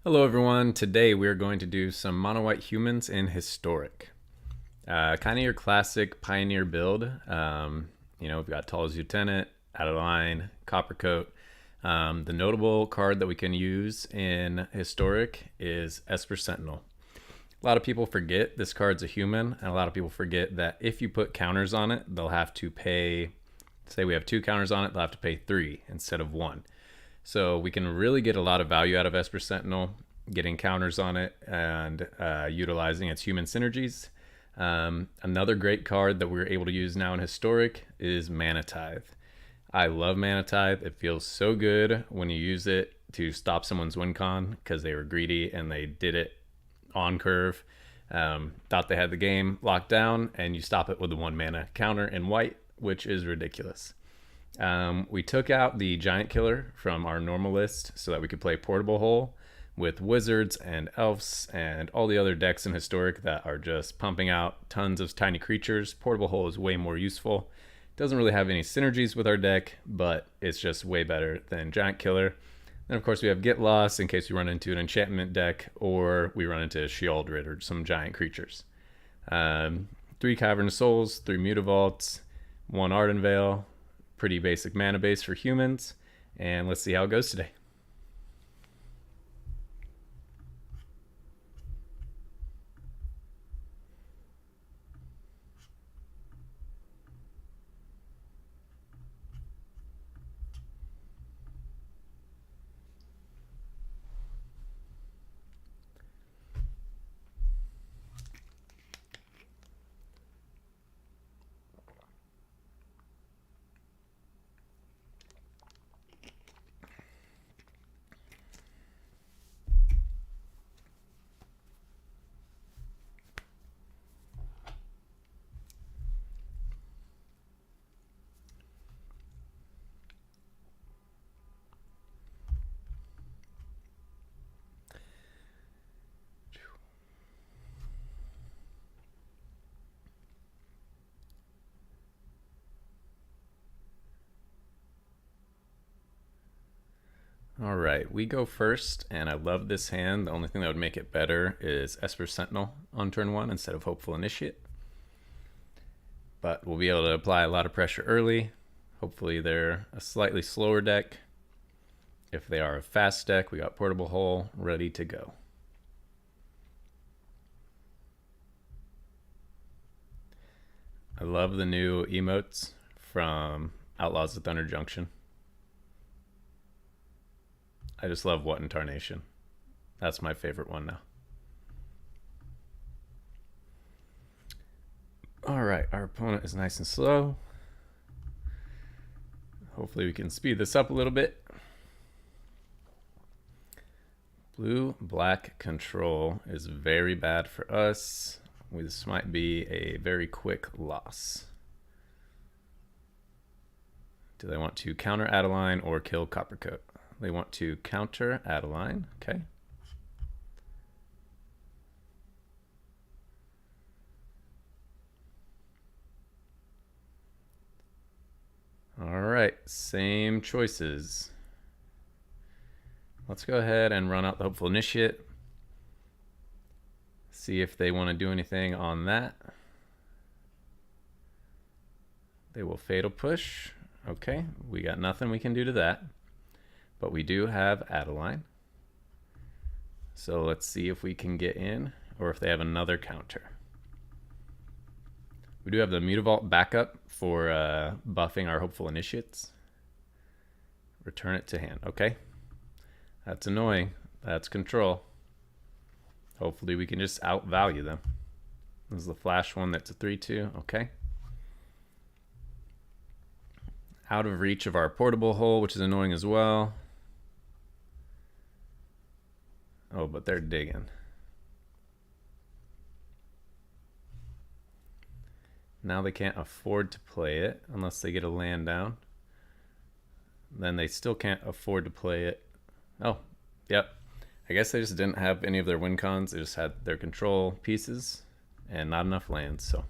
Hello everyone, today we are going to do some mono white humans in Historic. Kind of your classic Pioneer build. We've got Tall's Lieutenant, Adeline, Coppercoat. The notable card that we can use in Historic is Esper Sentinel. A lot of people forget this card's a human, and a lot of people forget that if you put counters on it, they'll have to pay, say we have 2 counters on it, they'll have to pay 3 instead of 1. So we can really get a lot of value out of Esper Sentinel, getting counters on it and utilizing its human synergies. Another great card that we're able to use now in Historic is Mana Tithe. I love Mana Tithe. It feels so good when you use it to stop someone's win con because they were greedy and they did it on curve. Thought they had the game locked down, and you stop it with a 1 mana counter in white, which is ridiculous. We took out the Giant Killer from our normal list so that we could play Portable Hole with Wizards and Elves and all the other decks in Historic that are just pumping out tons of tiny creatures. Portable Hole is way more useful. Doesn't really have any synergies with our deck, but it's just way better than Giant Killer. And of course we have Get Lost in case we run into an enchantment deck or we run into Sheoldred or some giant creatures. 3 Cavern of Souls, 3 Mutavaults, 1 Arden Veil. Pretty basic mana base for humans, and let's see how it goes today. All right, we go first, and I love this hand. The only thing that would make it better is Esper Sentinel on turn 1 instead of Hopeful Initiate. But we'll be able to apply a lot of pressure early. Hopefully they're a slightly slower deck. If they are a fast deck, we got Portable Hole ready to go. I love the new emotes from Outlaws of Thunder Junction. I just love What in Tarnation. That's my favorite one now. All right, our opponent is nice and slow. Hopefully we can speed this up a little bit. Blue-black control is very bad for us. This might be a very quick loss. Do they want to counter Adeline or kill Coppercoat? They want to counter Adeline. Okay. All right, same choices. Let's go ahead and run out the Hopeful Initiate. See if they want to do anything on that. They will Fatal Push. Okay, we got nothing we can do to that. But we do have Adeline. So let's see if we can get in or if they have another counter. We do have the Mutavault backup for buffing our Hopeful Initiates. Return it to hand. Okay. That's annoying. That's control. Hopefully we can just outvalue them. This is the flash one that's a 3/2. Okay. Out of reach of our Portable Hole, which is annoying as well. Oh, but they're digging. Now they can't afford to play it unless they get a land down. Then they still can't afford to play it. Oh, yep. I guess they just didn't have any of their win cons. They just had their control pieces and not enough lands, so.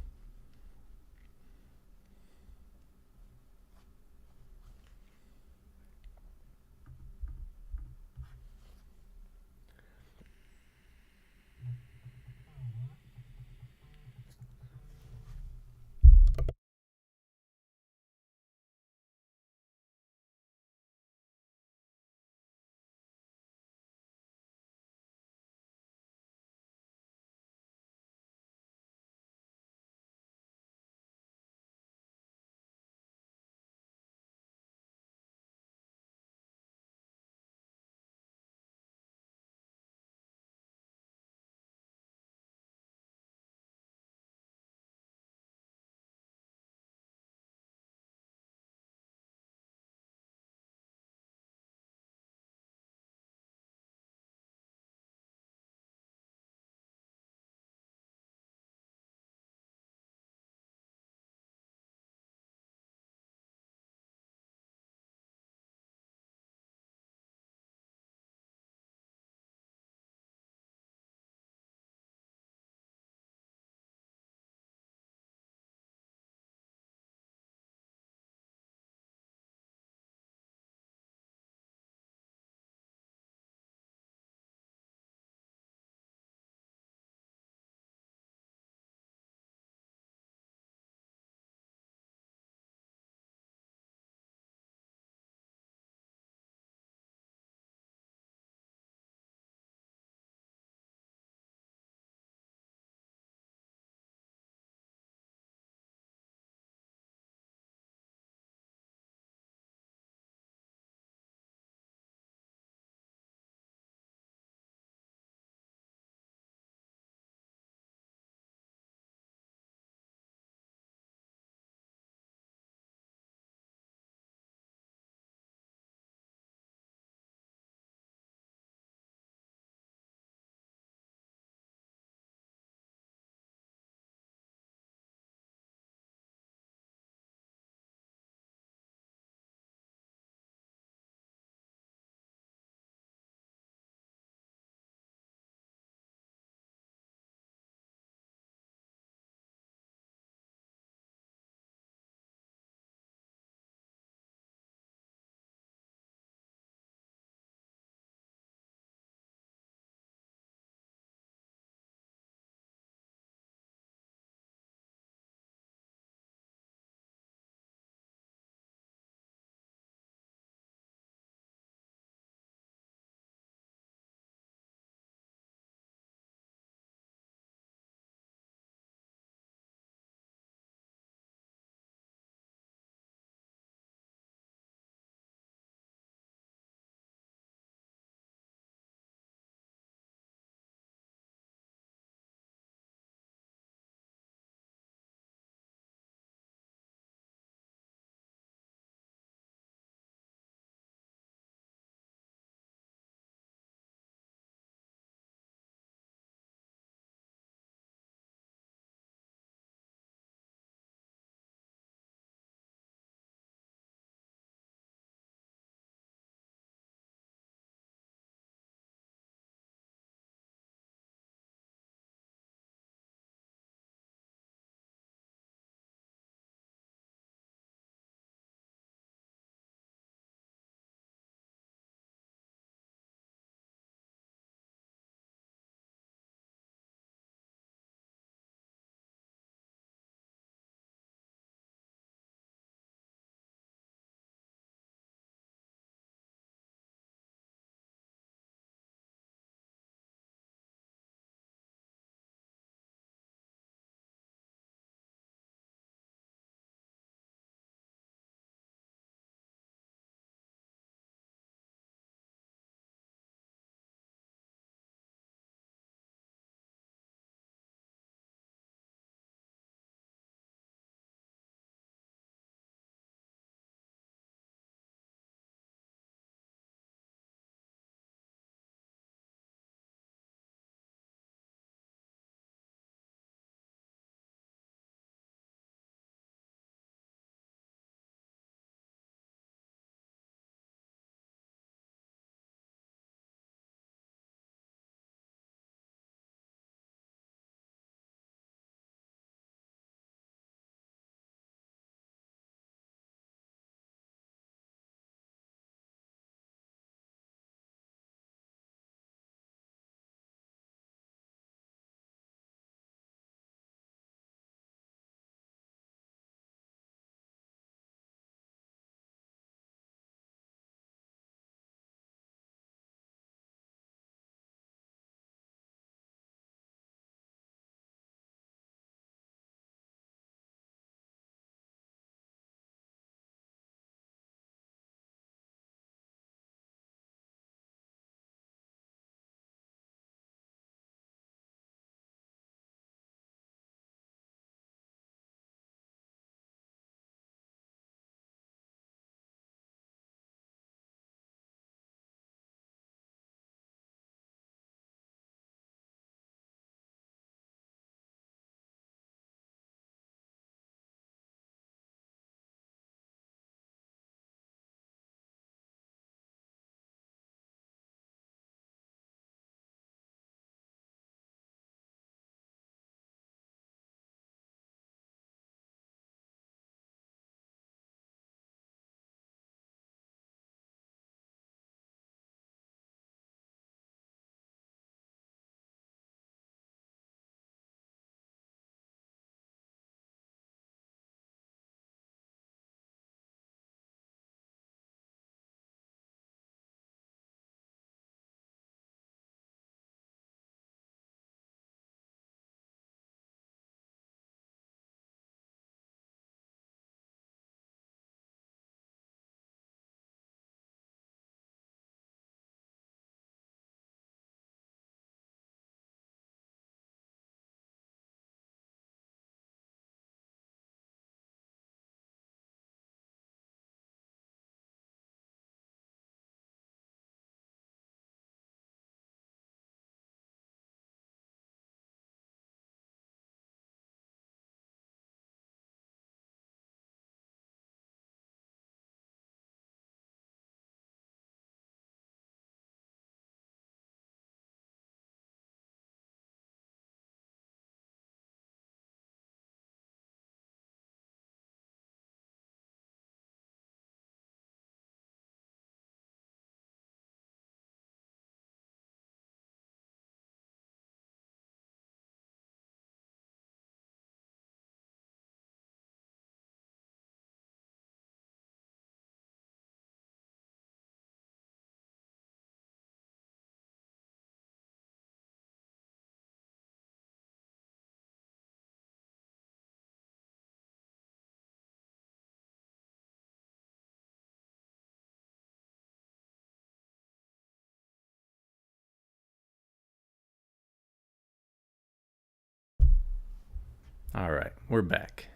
All right, we're back.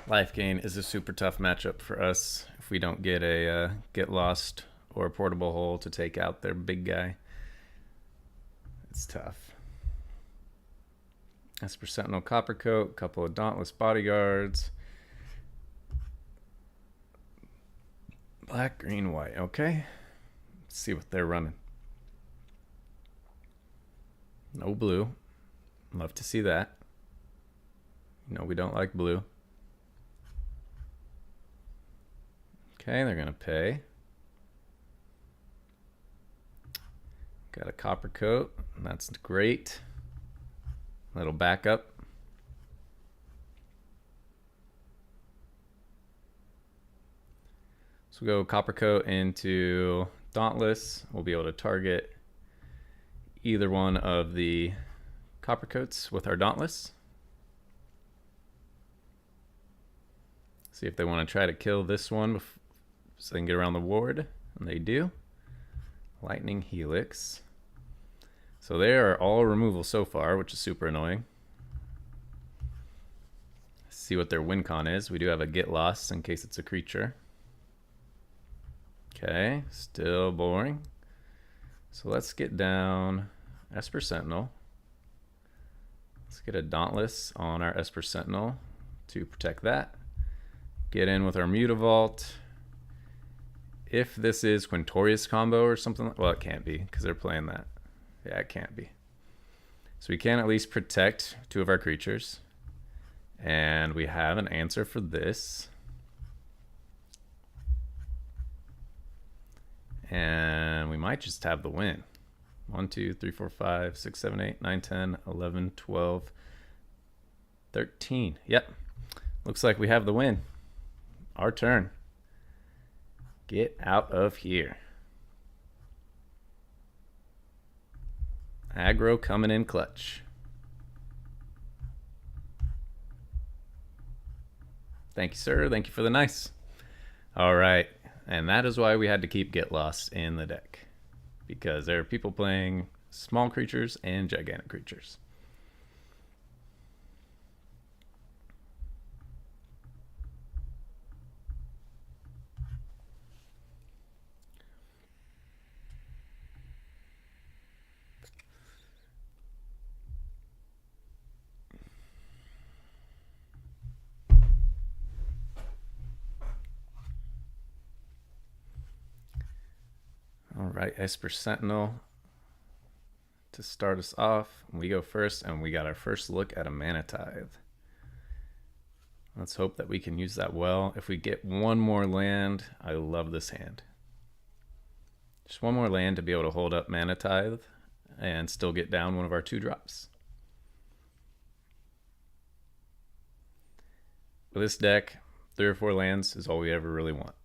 Life gain is a super tough matchup for us if we don't get a get lost or a portable hole to take out their big guy. It's tough. Esper Sentinel Copper Coat, couple of Dauntless Bodyguards. Black, green, white. Okay. Let's see what they're running. No blue. Love to see that. No, we don't like blue. Okay, they're going to pay. Got a Copper Coat. That's great. Little backup. So we'll go Copper Coat into Dauntless. We'll be able to target either one of the Copper Coats with our Dauntless. See if they want to try to kill this one so they can get around the ward. And they do. Lightning Helix. So they are all removal so far, which is super annoying. Let's see what their win con is. We do have a Get Lost in case it's a creature. Okay, still boring. So let's get down Esper Sentinel. Let's get a Dauntless on our Esper Sentinel to protect that. Get in with our Mutavault. If this is Quintorius combo or something, well, it can't be because they're playing that. Yeah, it can't be. So we can at least protect two of our creatures. And we have an answer for this. And we might just have the win. 1, 2, 3, 4, 5, 6, 7, 8, 9, 10, 11, 12, 13. Yep. Looks like we have the win. Our turn. Get out of here. Aggro coming in clutch. Thank you, sir. Thank you for the nice. All right. And that is why we had to keep Get Lost in the deck. Because there are people playing small creatures and gigantic creatures. All right, Esper Sentinel to start us off. We go first, and we got our first look at a Mana Tithe. Let's hope that we can use that well. If we get one more land, I love this hand. Just one more land to be able to hold up Mana Tithe and still get down one of our 2-drops. With this deck, 3 or 4 lands is all we ever really want.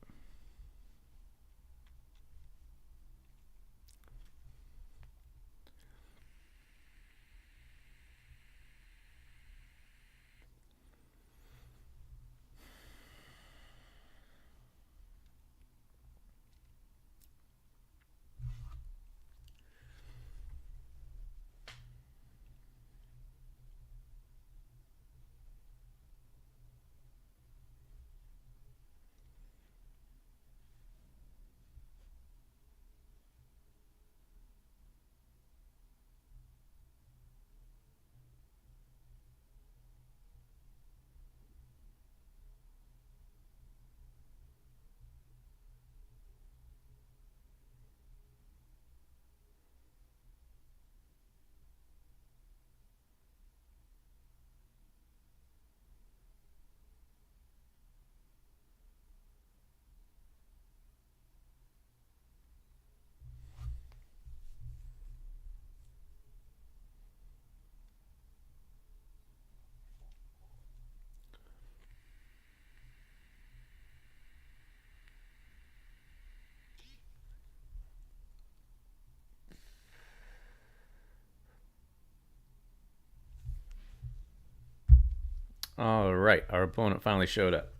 All right, our opponent finally showed up.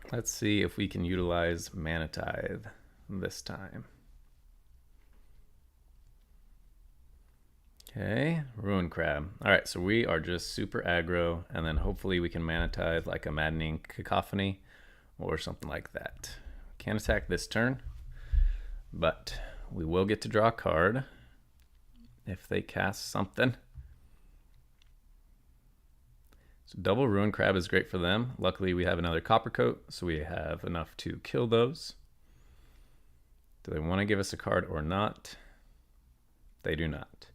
Let's see if we can utilize Mana Tithe this time. Okay, Ruin Crab. All right, so we are just super aggro, and then hopefully we can Mana Tithe like a Maddening Cacophony or something like that. Can't attack this turn, but we will get to draw a card if they cast something. So double Ruin Crab is great for them. Luckily, we have another Copper Coat, so we have enough to kill those. Do they want to give us a card or not? They do not.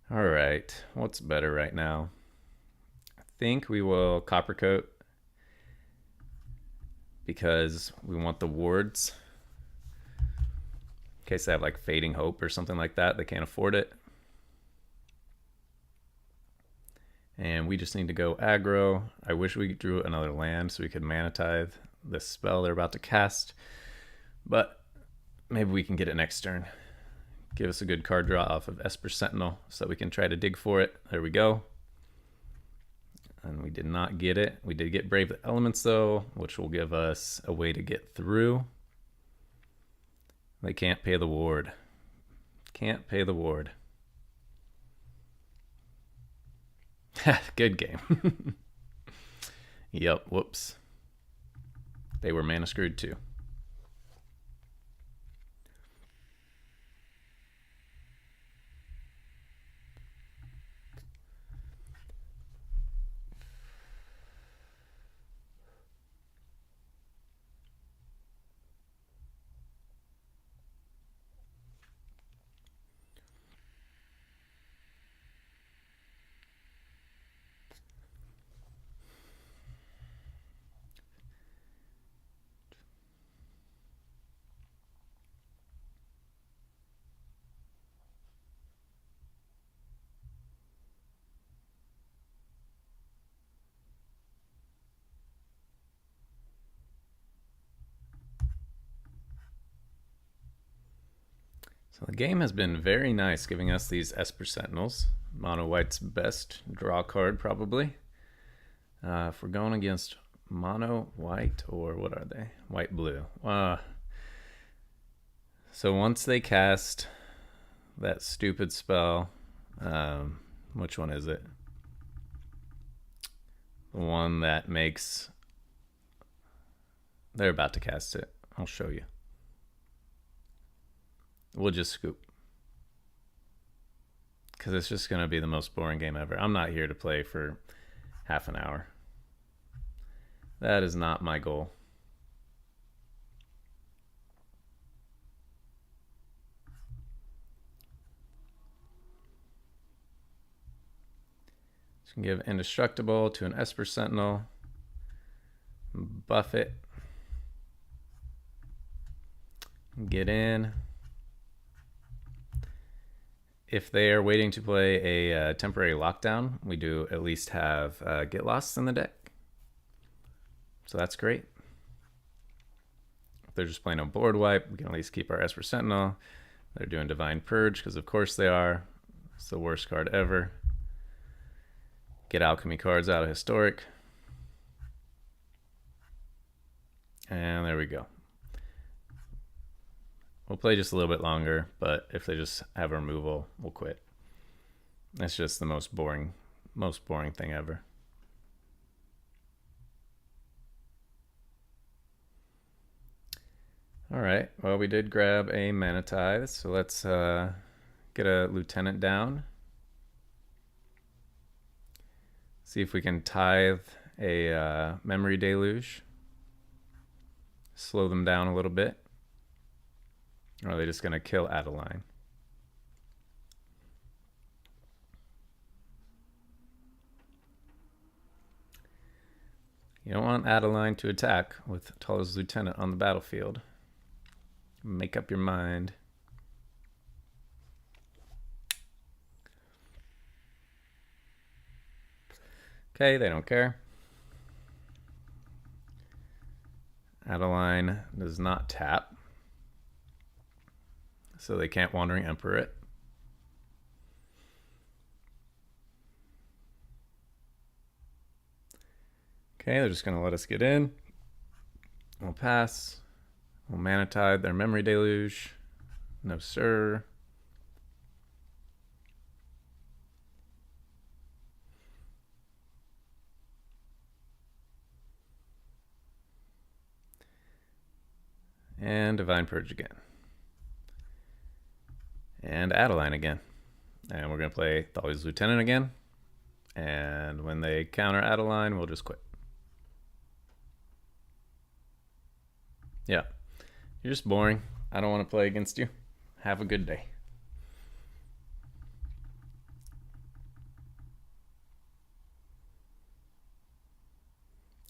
All right, what's better right now? I think we will Copper Coat because we want the wards. In case they have like Fading Hope or something like that, they can't afford it. And we just need to go aggro. I wish we drew another land so we could Mana Tithe this spell they're about to cast. But maybe we can get it next turn. Give us a good card draw off of Esper Sentinel so that we can try to dig for it. There we go. And we did not get it. We did get Brave the Elements though, which will give us a way to get through. They can't pay the ward. Can't pay the ward. Good game. Yep, whoops. They were mana screwed too. So the game has been very nice giving us these Esper Sentinels. Mono White's best draw card probably. If we're going against Mono White, or what are they? White Blue. So once they cast that stupid spell, which one is it? The one that makes... They're about to cast it. I'll show you. We'll just scoop. Because it's just going to be the most boring game ever. I'm not here to play for half an hour. That is not my goal. So you can give Indestructible to an Esper Sentinel. Buff it. Get in. If they are waiting to play a temporary lockdown, we do at least have Get Lost in the deck. So that's great. If they're just playing a board wipe, we can at least keep our Esper Sentinel. They're doing Divine Purge, because of course they are. It's the worst card ever. Get Alchemy cards out of Historic. And there we go. We'll play just a little bit longer, but if they just have a removal, we'll quit. It's just the most boring thing ever. All right, well, we did grab a Mana Tithe, so let's get a Lieutenant down. See if we can tithe a Memory Deluge. Slow them down a little bit. Or are they just going to kill Adeline? You don't want Adeline to attack with Tala's Lieutenant on the battlefield. Make up your mind. Okay, they don't care. Adeline does not tap. So they can't Wandering Emperor it. Okay, they're just going to let us get in. We'll pass. We'll Mana Tide their Memory Deluge. No, sir. And Divine Purge again. And Adeline again. And we're going to play Thalia's Lieutenant again. And when they counter Adeline, we'll just quit. Yeah. You're just boring. I don't want to play against you. Have a good day.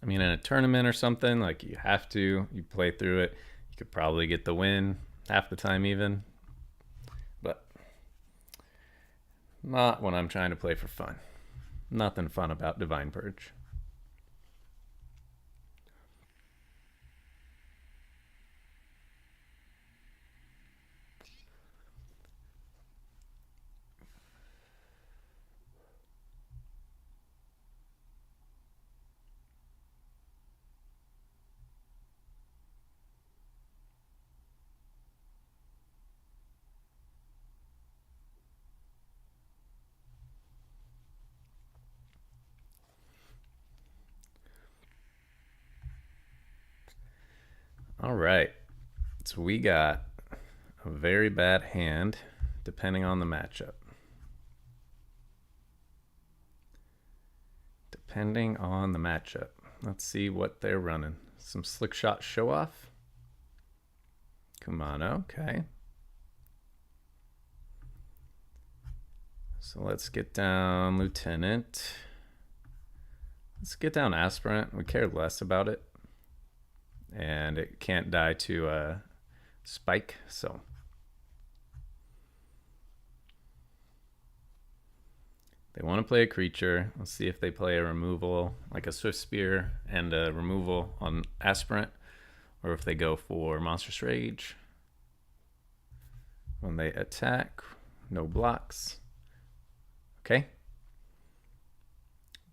I mean, in a tournament or something, like you have to, you play through it. You could probably get the win half the time even. But not when I'm trying to play for fun. Nothing fun about Divine Purge. All right, so we got a very bad hand depending on the matchup. Depending on the matchup. Let's see what they're running. Some Slick Shot Show Off. Kumano, okay. So let's get down Lieutenant. Let's get down Aspirant. We care less about it. And it can't die to a spike, so. They want to play a creature. Let's see if they play a removal, like a Swift Spear and a removal on Aspirant, or if they go for Monstrous Rage. When they attack, no blocks. Okay.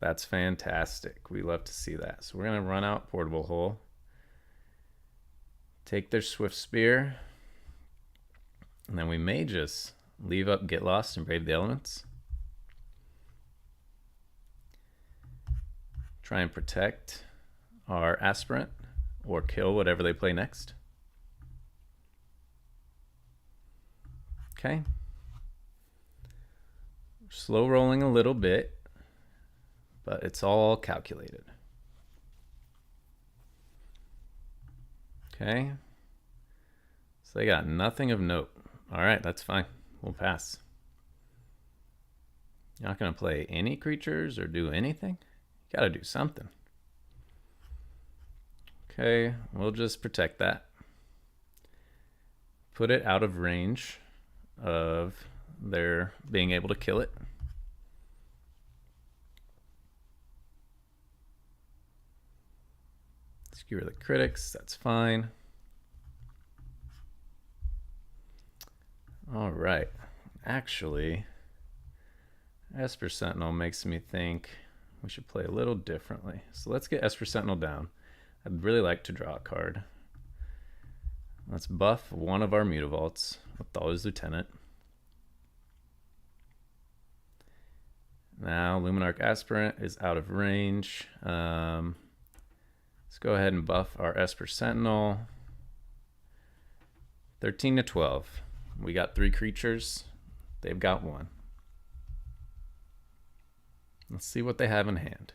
That's fantastic. We love to see that. So we're going to run out Portable Hole. Take their Swift Spear. And then we may just leave up Get Lost and Brave the Elements. Try and protect our Aspirant or kill whatever they play next. Okay. Slow rolling a little bit, but it's all calculated. Okay. So they got nothing of note. All right, that's fine. We'll pass. You're not going to play any creatures or do anything? You got to do something. Okay, we'll just protect that. Put it out of range of their being able to kill it. Skewer the critics, that's fine. All right, actually, Esper Sentinel makes me think we should play a little differently. So let's get Esper Sentinel down. I'd really like to draw a card. Let's buff one of our Mutavaults with Thalia's Lieutenant. Now Luminarch Aspirant is out of range. Let's go ahead and buff our Esper Sentinel. 13 to 12. We got 3 creatures. They've got 1. Let's see what they have in hand.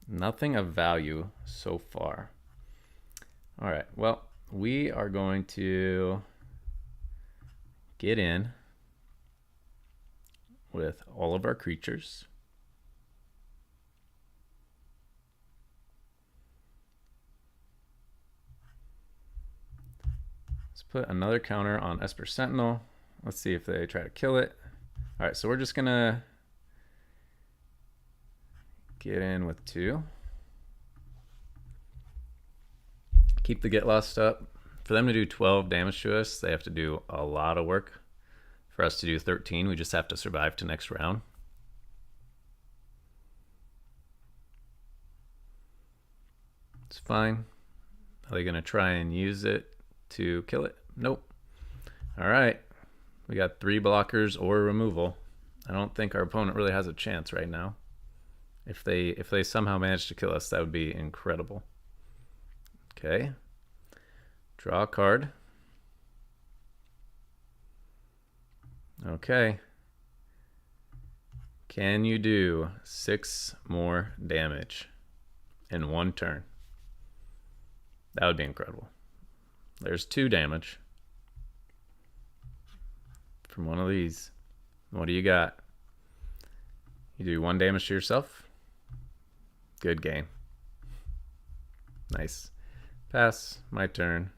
Nothing of value so far. All right, well, we are going to get in with all of our creatures. Let's put another counter on Esper Sentinel. Let's see if they try to kill it. All right, so we're just gonna get in with 2. Keep the Get Lost up. For them to do 12 damage to us, they have to do a lot of work. For us to do 13, we just have to survive to next round. It's fine. Are they going to try and use it to kill it? Nope. All right. We got 3 blockers or removal. I don't think our opponent really has a chance right now. If they somehow manage to kill us, that would be incredible. Okay. Draw a card. Okay. Can you do 6 more damage in 1 turn? That would be incredible. There's 2 damage from one of these. What do you got? You do 1 damage to yourself? Good game. Nice. Pass. My turn.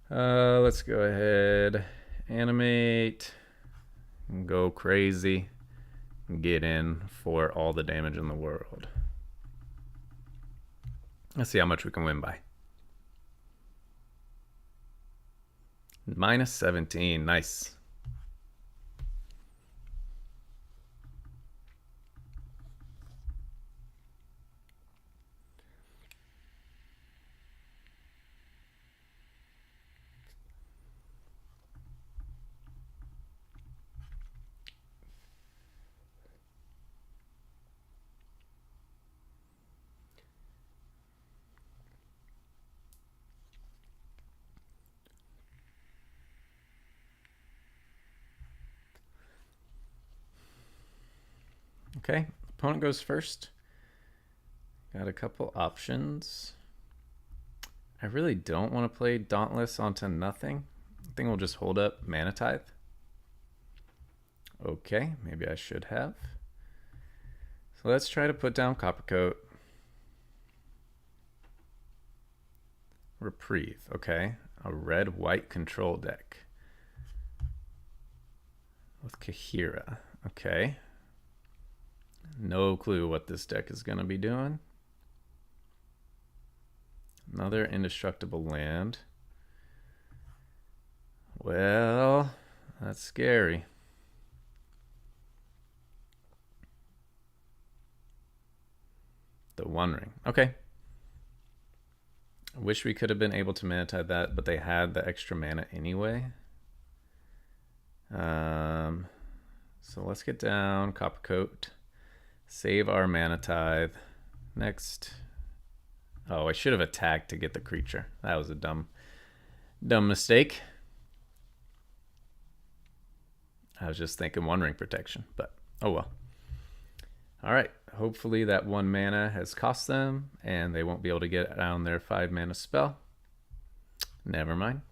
Let's go ahead. Animate. And go crazy. And get in for all the damage in the world. Let's see how much we can win by. Minus 17. Nice. Okay, opponent goes first. Got a couple options. I really don't want to play Dauntless onto nothing. I think we'll just hold up Mana Tithe. Okay, maybe I should have. So let's try to put down Coppercoat. Reprieve, okay. A red-white control deck. With Kahira, okay. No clue what this deck is going to be doing. Another indestructible land. Well, that's scary. The One Ring. Okay. I wish we could have been able to mana tithe that, but they had the extra mana anyway. So let's get down Coppercoat. Save our Mana Tithe. Next. Oh, I should have attacked to get the creature. That was a dumb mistake. I was just thinking One Ring protection, but oh well. All right. Hopefully that 1 mana has cost them, and they won't be able to get down their 5 mana spell. Never mind.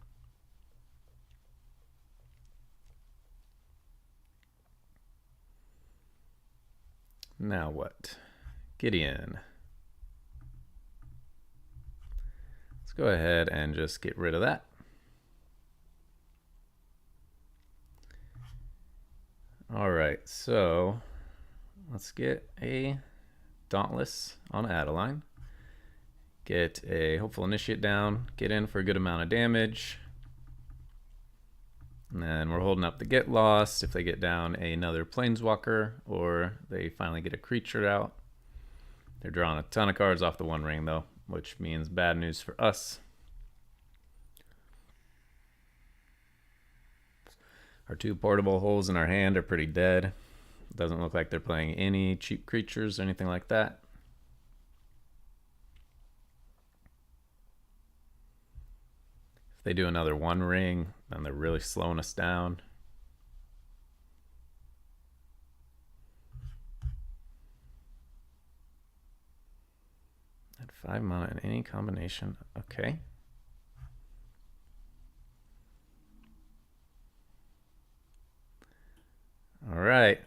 Now what? Gideon. Let's go ahead and just get rid of that. All right, so let's get a Dauntless on Adeline. Get a Hopeful Initiate down. Get in for a good amount of damage. And then we're holding up the Get Lost if they get down another Planeswalker or they finally get a creature out. They're drawing a ton of cards off the One Ring though, which means bad news for us. Our 2 portable holes in our hand are pretty dead. Doesn't look like they're playing any cheap creatures or anything like that. If they do another One Ring, then they're really slowing us down. At 5 mana in any combination. Okay. All right.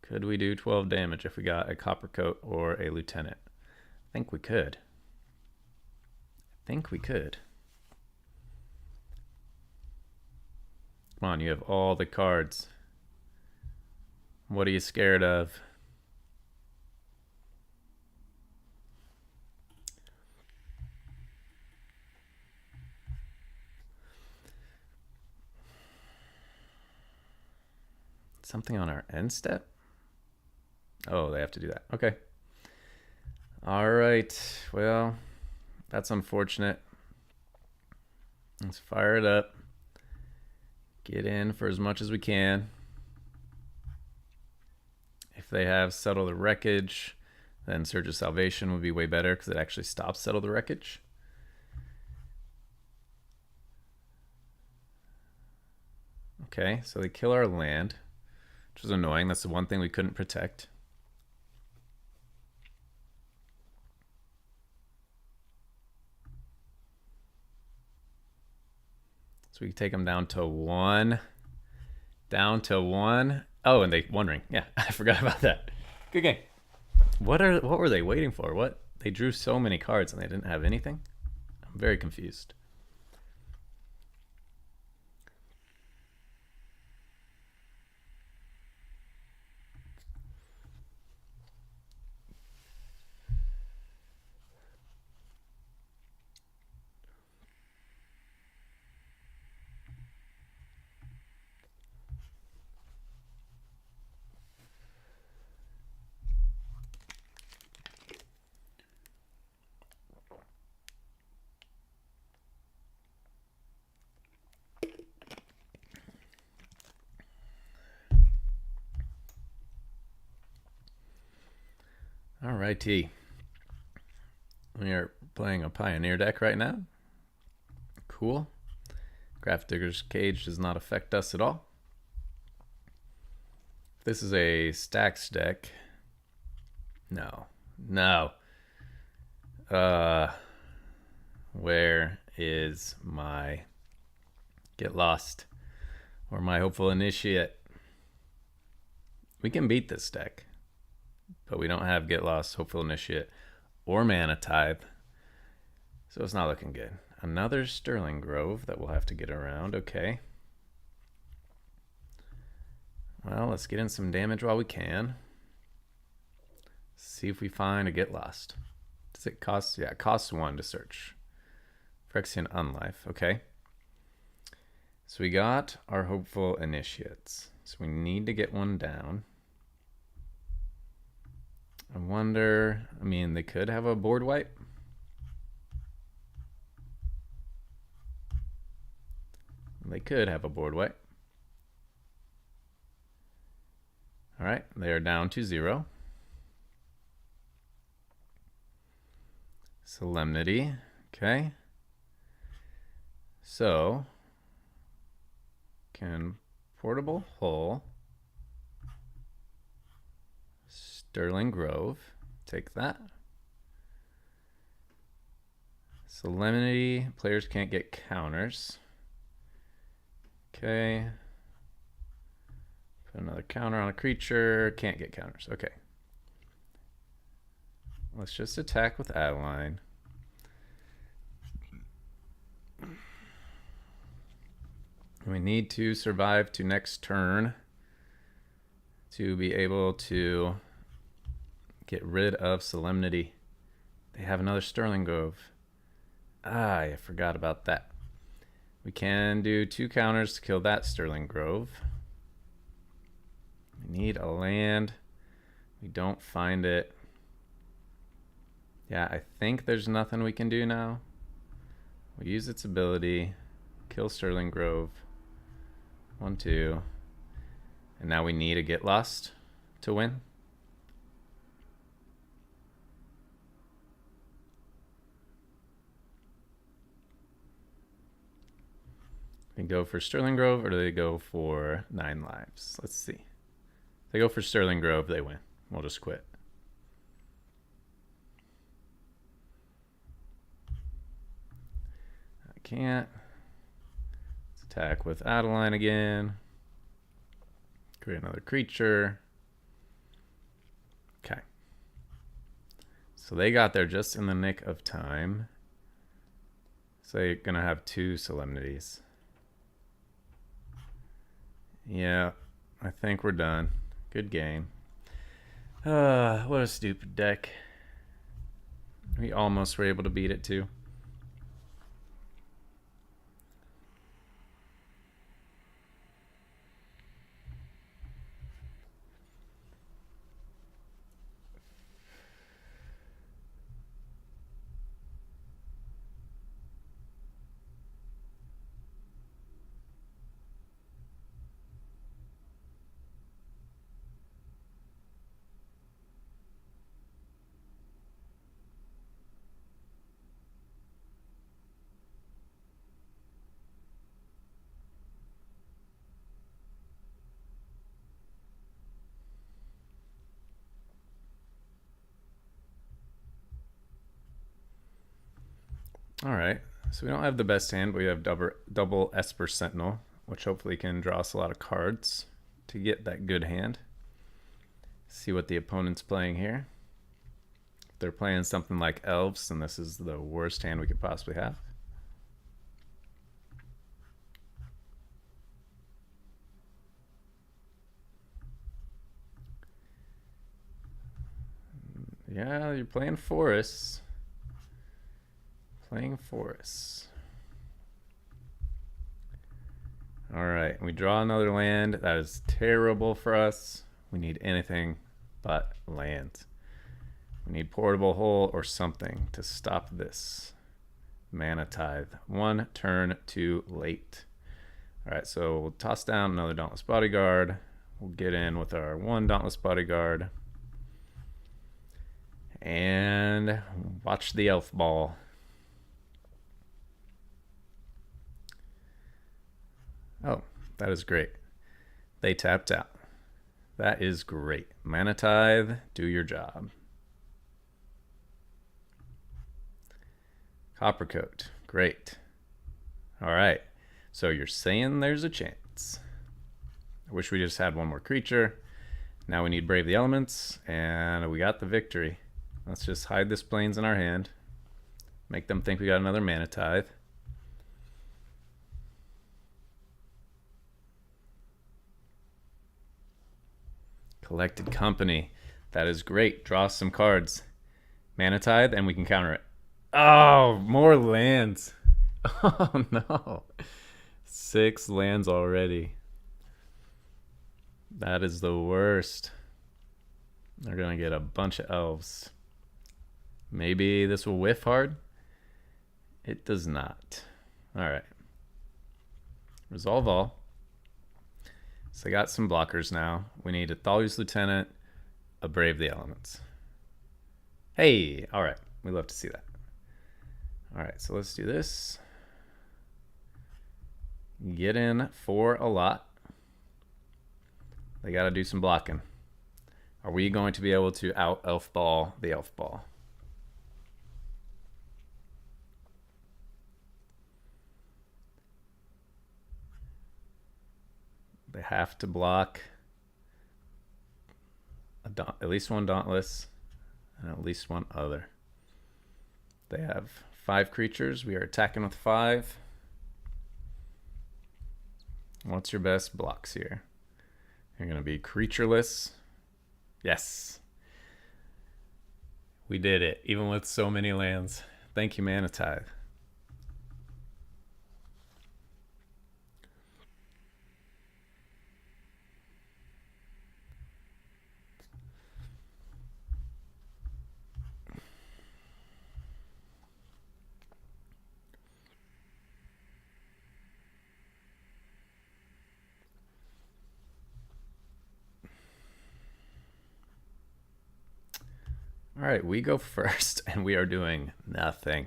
Could we do 12 damage if we got a Coppercoat or a Lieutenant? I think we could. Come on, you have all the cards. What are you scared of? Something on our end step? Oh, they have to do that. Okay. All right. Well, that's unfortunate. Let's fire it up. Get in for as much as we can. If they have Settle the Wreckage, then Surge of Salvation would be way better because it actually stops Settle the Wreckage. Okay, so they kill our land, which was annoying. That's the one thing we couldn't protect. So we take them down to 1. Down to 1. Oh, and they One Ring. Yeah, I forgot about that. Good game. What were they waiting for? What? They drew so many cards and they didn't have anything? I'm very confused. Alrighty. We are playing a Pioneer deck right now. Cool. Grafdigger's Cage does not affect us at all. This is a Stacks deck. No. Where is my Get Lost or my Hopeful Initiate? We can beat this deck, but we don't have Get Lost, Hopeful Initiate, or Mana Tithe, so it's not looking good. Another Sterling Grove that we'll have to get around. Okay. Well, let's get in some damage while we can. See if we find a Get Lost. Does it cost? Yeah, it costs 1 to search. Phyrexian Unlife. Okay. So we got our Hopeful Initiates. So we need to get one down. I wonder, I mean, they could have a board wipe. They could have a board wipe. All right, they are down to 0. Solemnity, okay. So, can Portable Hull, Sterling Grove, take that. Solemnity, players can't get counters. Okay. Put another counter on a creature, can't get counters. Okay. Let's just attack with Adeline. We need to survive to next turn to be able to get rid of Solemnity. They have another Sterling Grove. I forgot about that. We can do 2 counters to kill that Sterling Grove. We need a land. We don't find it. Yeah, I think there's nothing we can do now. We use its ability. Kill Sterling Grove. 1, 2. And now we need a Get Lost to win. They go for Sterling Grove or do they go for 9 lives? Let's see. If they go for Sterling Grove, they win. We'll just quit. I can't. Let's attack with Adeline again. Create another creature. Okay. So they got there just in the nick of time. So you're going to have 2 Solemnities. Yeah, I think we're done. Good game. What a stupid deck. We almost were able to beat it too. All right. So we don't have the best hand, but we have double Esper Sentinel, which hopefully can draw us a lot of cards to get that good hand. See what the opponent's playing here. If they're playing something like elves, then this is the worst hand we could possibly have. Yeah, you're playing forests. Playing forests. All right, we draw another land. That is terrible for us. We need anything but land. We need portable hole or something to stop this. Mana Tithe. 1 turn too late. All right, so we'll toss down another Dauntless Bodyguard. We'll get in with our 1 Dauntless Bodyguard. And watch the elf ball. Oh, that is great. They tapped out. That is great. Mana Tithe, do your job. Copper Coat, great. All right, so you're saying there's a chance. I wish we just had one more creature. Now we need Brave the Elements, and we got the victory. Let's just hide this Plains in our hand. Make them think we got another Mana Tithe. Collected Company. That is great. Draw some cards. Mana Tithe, and we can counter it. Oh, more lands. Oh, no. 6 lands already. That is the worst. They're going to get a bunch of elves. Maybe this will whiff hard. It does not. All right. Resolve all. So I got some blockers now. We need a Thalu's Lieutenant, a Brave the Elements. Hey, all right. We love to see that. All right, so let's do this. Get in for a lot. They got to do some blocking. Are we going to be able to out elf ball the elf ball? They have to block at least 1 Dauntless and at least 1 other. They have 5 creatures. We are attacking with 5. What's your best blocks here? You're going to be creatureless. Yes. We did it, even with so many lands. Thank you, Mana Tithe. All right, we go first, and we are doing nothing.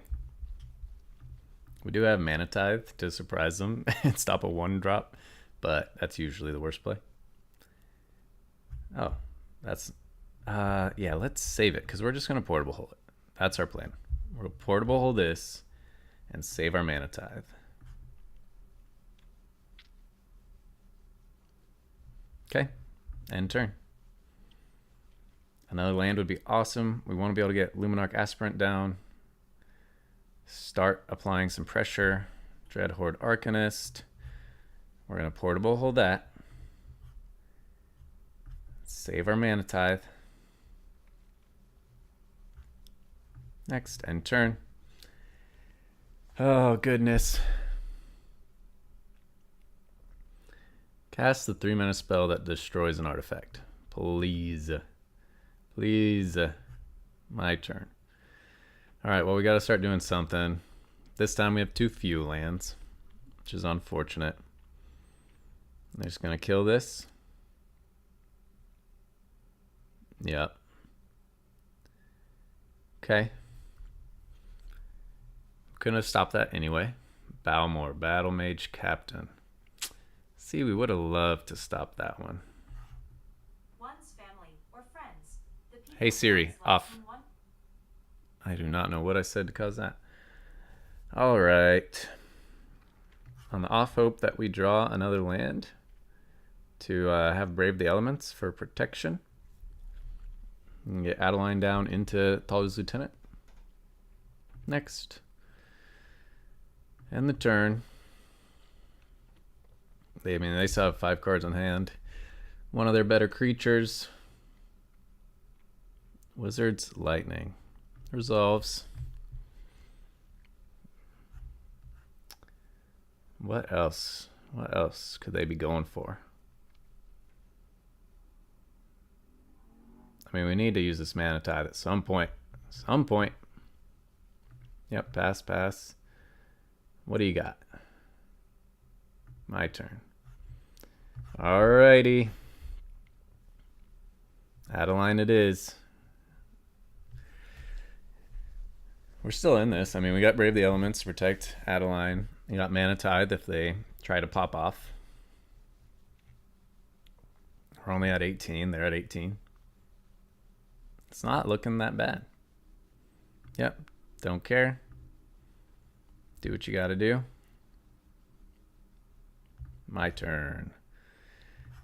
We do have Mana Tithe to surprise them and stop a 1-drop, but that's usually the worst play. Oh, that's... yeah, let's save it, because we're just going to portable hold it. That's our plan. We're going to portable hold this and save our Mana Tithe. Okay, end turn. Another land would be awesome. We want to be able to get Luminarch Aspirant down. Start applying some pressure. Dreadhorde Arcanist. We're going to portable hold that. Save our Mana Tithe. Next, end turn. Oh, goodness. Cast the 3-mana spell that destroys an artifact. Please. Please. My turn. All right, well, we got to start doing something. This time we have too few lands, which is unfortunate. They're just going to kill this. Yep. Okay. Couldn't have stopped that anyway. Balmor, Battle Mage Captain. See, we would have loved to stop that one. One's family or friends. Hey Siri, off. I do not know what I said to cause that. All right. On the off hope that we draw another land to have Brave the Elements for protection. And get Adeline down into Talu's Lieutenant. Next. End the turn. They still have 5 cards on hand. One of their better creatures. Wizard's Lightning. Resolves. What else? What else could they be going for? I mean, we need to use this Mana Tithe at some point. Some point. Yep, pass, pass. What do you got? My turn. Alrighty. Adeline it is. We're still in this. I mean, we got Brave the Elements to protect Adeline. You got Mana Tithe if they try to pop off. We're only at 18. They're at 18. It's not looking that bad. Yep. Don't care. Do what you gotta do. My turn.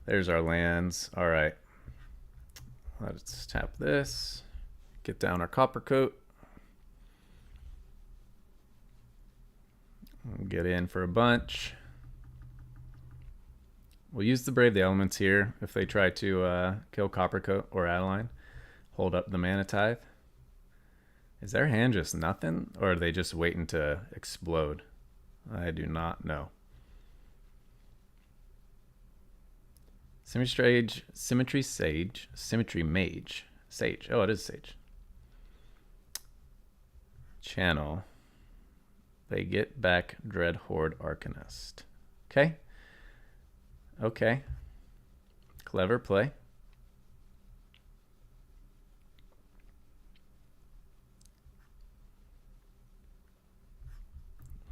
There's our lands. All right. Let's tap this. Get down our Copper Coat. Get in for a bunch. We'll use the Brave the Elements here if they try to kill Coppercoat or Adeline. Hold up the Mana Tithe. Is their hand just nothing, or are they just waiting to explode? I do not know. Symmetry Mage. Sage. Oh, it is Sage. Channel. They get back Dread Horde Arcanist. Okay. Okay. Clever play.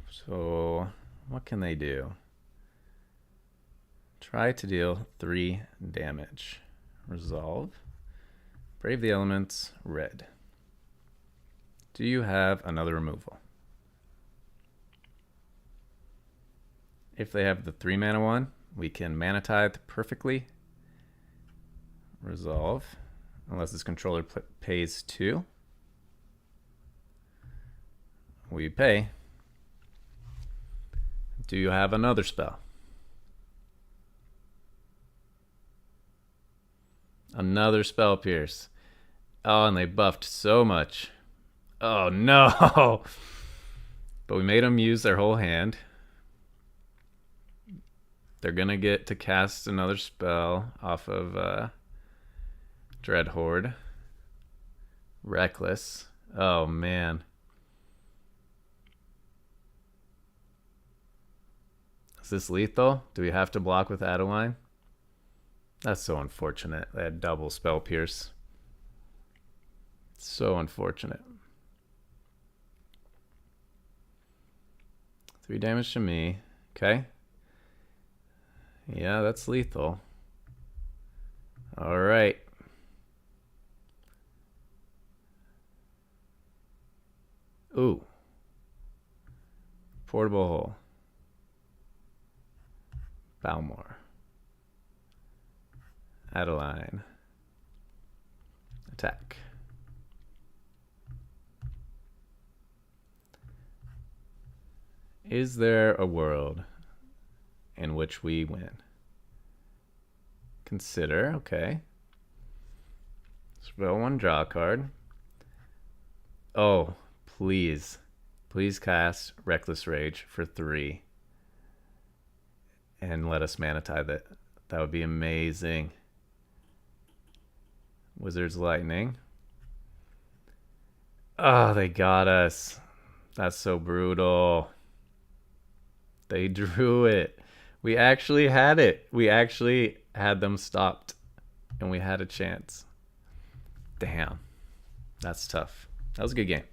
So, what can they do? Try to deal 3 damage. Resolve. Brave the Elements, red. Do you have another removal? If they have the 3 mana one, we can Mana Tithe perfectly. Resolve. Unless this controller pays 2. We pay. Do you have another spell? Another Spell Pierce. Oh, and they buffed so much. Oh, no. But we made them use their whole hand. They're going to get to cast another spell off of Dread Horde. Reckless. Oh, man. Is this lethal? Do we have to block with Adeline? That's so unfortunate. They had double Spell Pierce. So unfortunate. 3 damage to me. Okay. Yeah, that's lethal. All right. Ooh. Portable Hole. Balmore. Adeline. Attack. Is there a world in which we win? Consider, okay. Spell 1, draw a card. Oh, please. Please cast Reckless Rage for 3. And let us Mana Tithe it. That would be amazing. Wizard's Lightning. Oh, they got us. That's so brutal. They drew it. We actually had it. We actually had them stopped. And we had a chance. Damn. That's tough. That was a good game.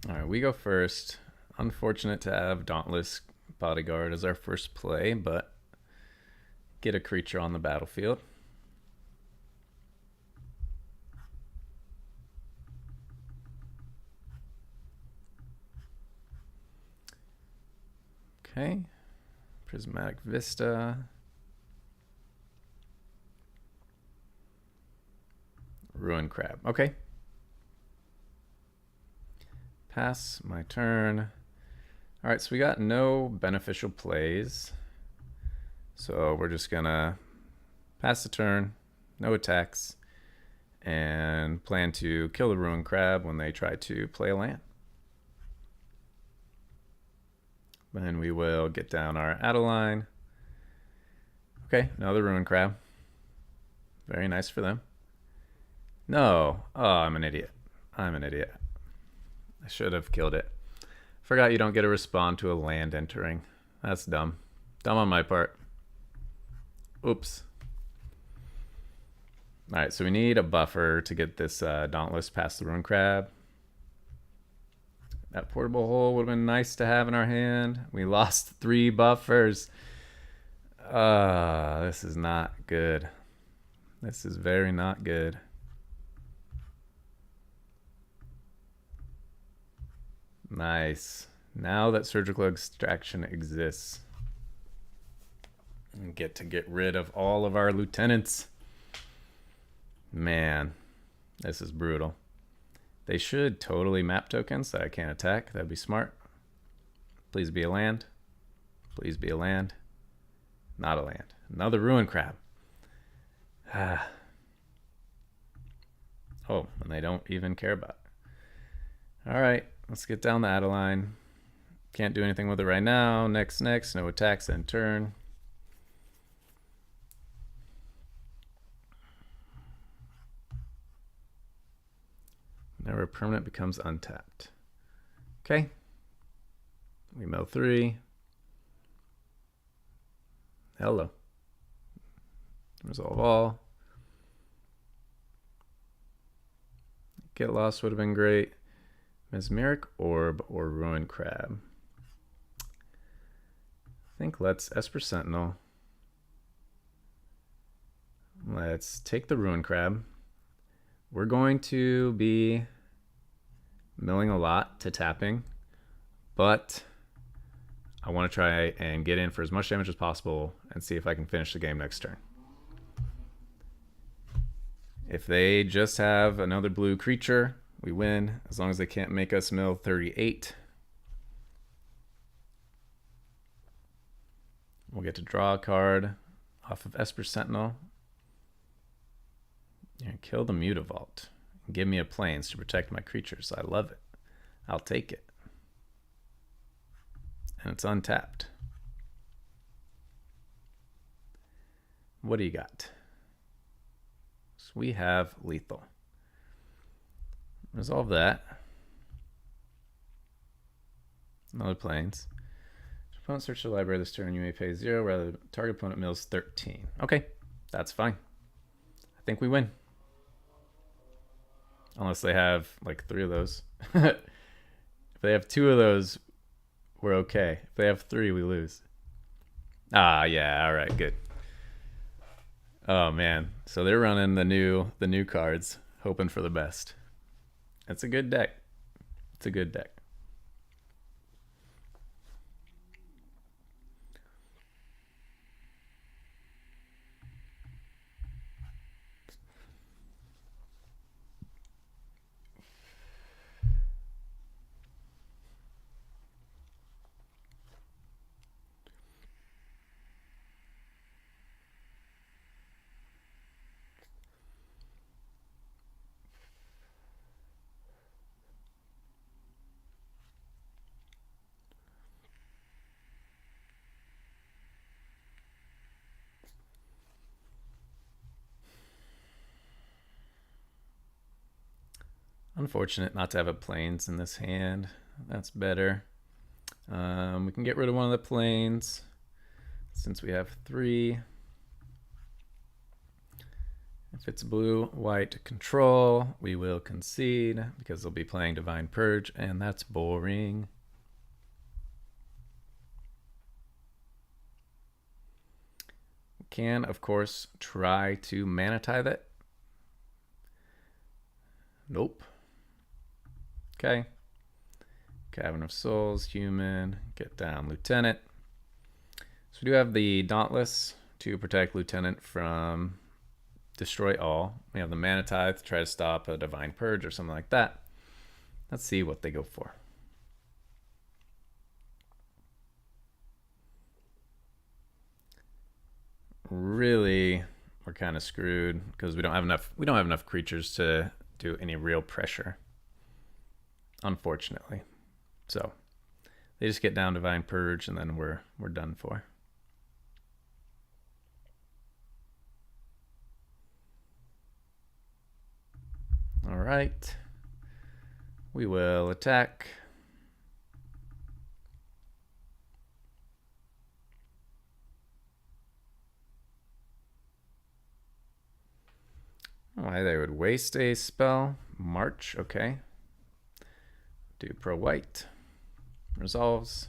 All right, we go first. Unfortunate to have Dauntless Bodyguard as our first play, but get a creature on the battlefield. Okay, Prismatic Vista. Ruin Crab. Okay. Pass my turn. All right, so we got no beneficial plays. So we're just gonna pass the turn, no attacks, and plan to kill the Ruin Crab when they try to play a land. Then we will get down our Adeline. Okay, another Ruin Crab. Very nice for them. No. Oh, I'm an idiot. I'm an idiot. I should have killed it. Forgot you don't get to respond to a land entering. That's dumb. Dumb on my part. Oops. Alright, so we need a buffer to get this Dauntless past the Ruin Crab. That portable hole would have been nice to have in our hand. We lost 3 buffers. This is not good. This is very not good. Nice. Now that surgical extraction exists, we get to get rid of all of our lieutenants. Man, this is brutal. They should totally map tokens that I can't attack. That'd be smart. Please be a land. Please be a land. Not a land. Another Ruin Crab. Ah. Oh, and they don't even care about it. All right, let's get down the Adeline. Can't do anything with it right now. Next. No attacks, end turn. Whenever a permanent becomes untapped. Okay. We mill 3. Hello. Resolve all. Get lost would have been great. Mesmeric Orb or Ruin Crab. I think let's Esper Sentinel. Let's take the Ruin Crab. We're going to be milling a lot to tapping, but I want to try and get in for as much damage as possible and see if I can finish the game next turn. If they just have another blue creature, we win, as long as they can't make us mill 38. We'll get to draw a card off of Esper Sentinel. And kill the Mutavault. And give me a Plains to protect my creatures. I love it. I'll take it. And it's untapped. What do you got? So we have lethal. Resolve that. Another Plains. If opponent search the library this turn, you may pay 0, rather target opponent mills 13. Okay, that's fine. I think we win. Unless they have like 3 of those. If they have 2 of those, we're okay. If they have 3, we lose. Ah, yeah, all right, good. Oh man, so they're running the new cards, hoping for the best. It's a good deck. It's a good deck. Unfortunate not to have a Plains in this hand. That's better. We can get rid of one of the Plains since we have 3. If it's blue-white control, we will concede because they'll be playing Divine Purge, and that's boring. We can, of course, try to mana tithe it. Nope. Okay. Cavern of Souls, human, get down Lieutenant. So we do have the Dauntless to protect Lieutenant from destroy all. We have the Mana Tithe to try to stop a Divine Purge or something like that. Let's see what they go for. Really, we're kind of screwed because we don't have enough creatures to do any real pressure, unfortunately. So they just get down Divine Purge and then we're done for. All right. We will attack. Why they would waste a spell. March, okay. Do pro white. Resolves.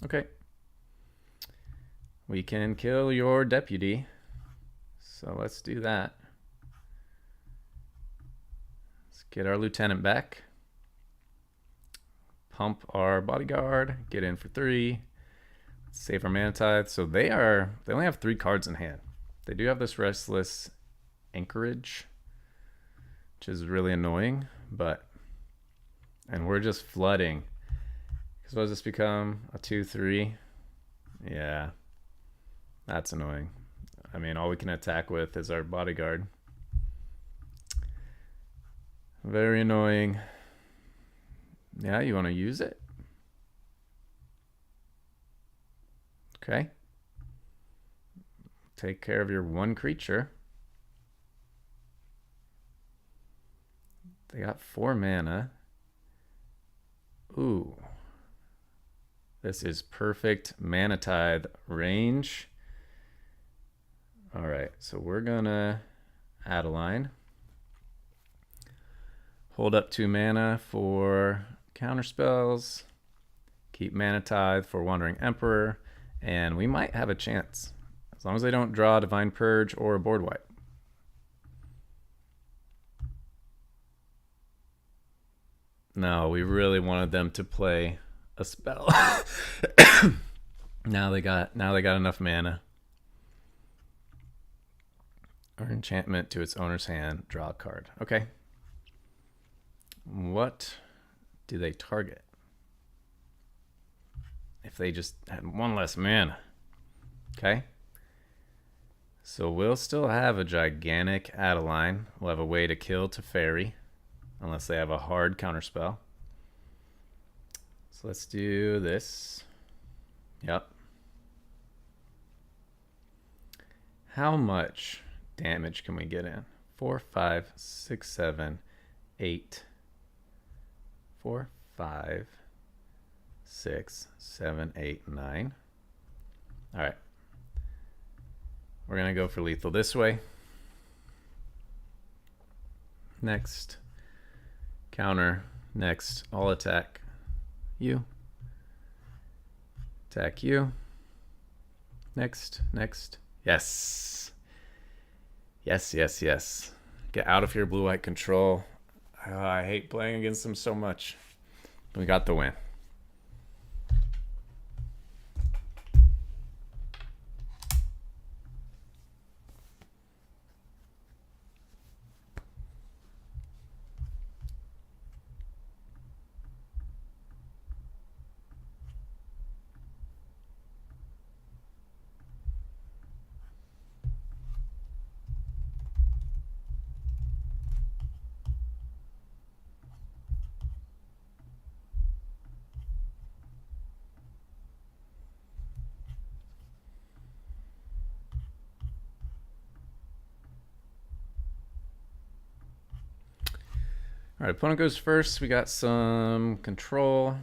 Okay. We can kill your deputy. So let's do that. Let's get our lieutenant back. Pump our bodyguard. Get in for 3. Save our mana tithe. So they only have 3 cards in hand. They do have this Restless Anchorage, which is really annoying, and we're just flooding. Because what does this become? A 2/3? Yeah. That's annoying. I mean, all we can attack with is our bodyguard. Very annoying. Yeah, you want to use it? Okay. Take care of your 1 creature. They got 4 mana. Ooh. This is perfect mana tithe range. All right, so we're gonna add a line. Hold up 2 mana for counter spells. Keep mana tithe for Wandering Emperor, and we might have a chance as long as they don't draw Divine Purge or a board wipe. No, we really wanted them to play a spell. Now they got enough mana. Or enchantment to its owner's hand, draw a card. Okay. What do they target? If they just had 1 less mana. Okay. So we'll still have a gigantic Adeline. We'll have a way to kill Teferi, unless they have a hard counterspell. So let's do this. Yep. How much damage can we get in? 4, 5, 6, 7, 8. 4, 5, 6, 7, 8, 9. All right. We're going to go for lethal this way. Next. Counter. Next. All attack you. Attack you. Next. Next. Yes. Yes, yes, yes. Get out of here, blue-white control. I hate playing against them so much. We got the win. All right, opponent goes first. We got some control.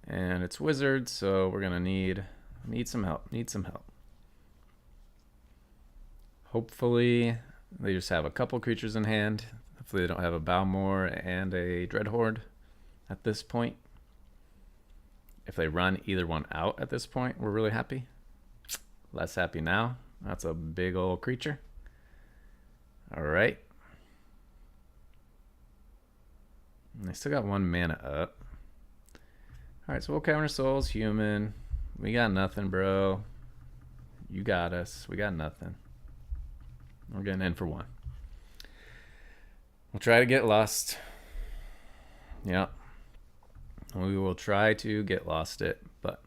And it's wizard, so we're gonna need some help. Need some help. Hopefully they just have a couple creatures in hand. Hopefully they don't have a Balmor and a Dreadhorde at this point. If they run either one out at this point, we're really happy. Less happy now. That's a big old creature. All right. And they still got 1 mana up. All right, so we'll counter Souls, human. We got nothing, bro. You got us. We got nothing. We're getting in for 1. We'll try to get lost. Yeah. We will try to get lost it, but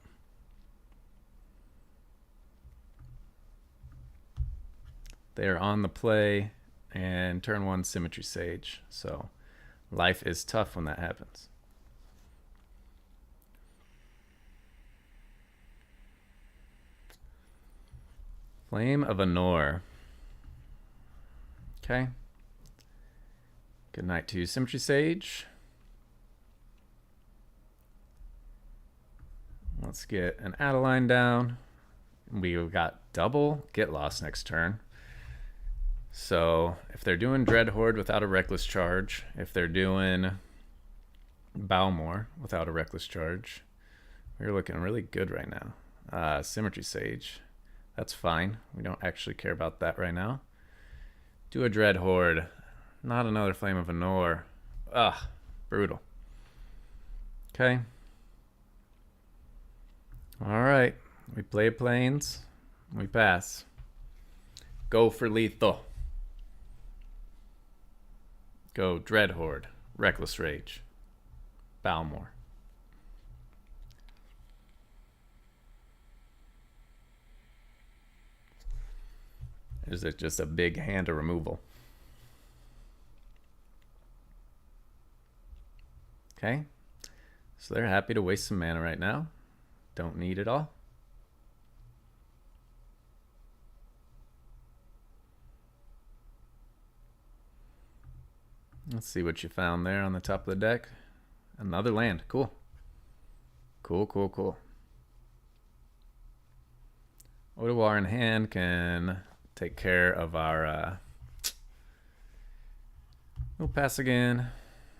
they are on the play and turn 1 Symmetry Sage. So life is tough when that happens. Flame of Anor. Okay. Good night to Symmetry Sage. Let's get an Adeline down. We've got double Get Lost next turn. So if they're doing Dreadhorde without a Reckless Charge, if they're doing Balmor without a Reckless Charge, we're looking really good right now. Symmetry Sage. That's fine. We don't actually care about that right now. Do a Dreadhorde. Not another Flame of Anor. Ugh. Brutal. Okay. Alright. We play planes. We pass. Go for lethal. Go Dreadhorde. Reckless Rage. Balmor. Is it just a big hand of removal? Okay. So they're happy to waste some mana right now. Don't need it all. Let's see what you found there on the top of the deck. Another land. Cool. Cool, cool, cool. Ottawa in hand can take care of our... We'll pass again.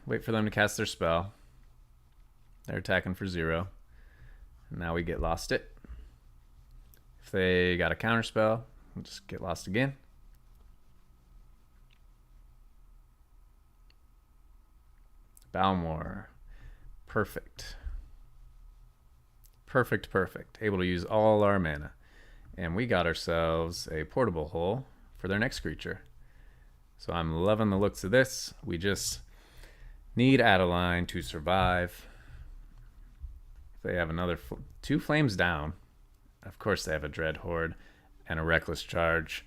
Wait for them to cast their spell. They're attacking for 0. Now we get lost it. If they got a counter spell, we'll just get lost again. Balmor. Perfect. Perfect, perfect. Able to use all our mana. And we got ourselves a portable hole for their next creature. So I'm loving the looks of this. We just need Adeline to survive. If they have another 2 flames down, of course they have a Dreadhorde and a Reckless Charge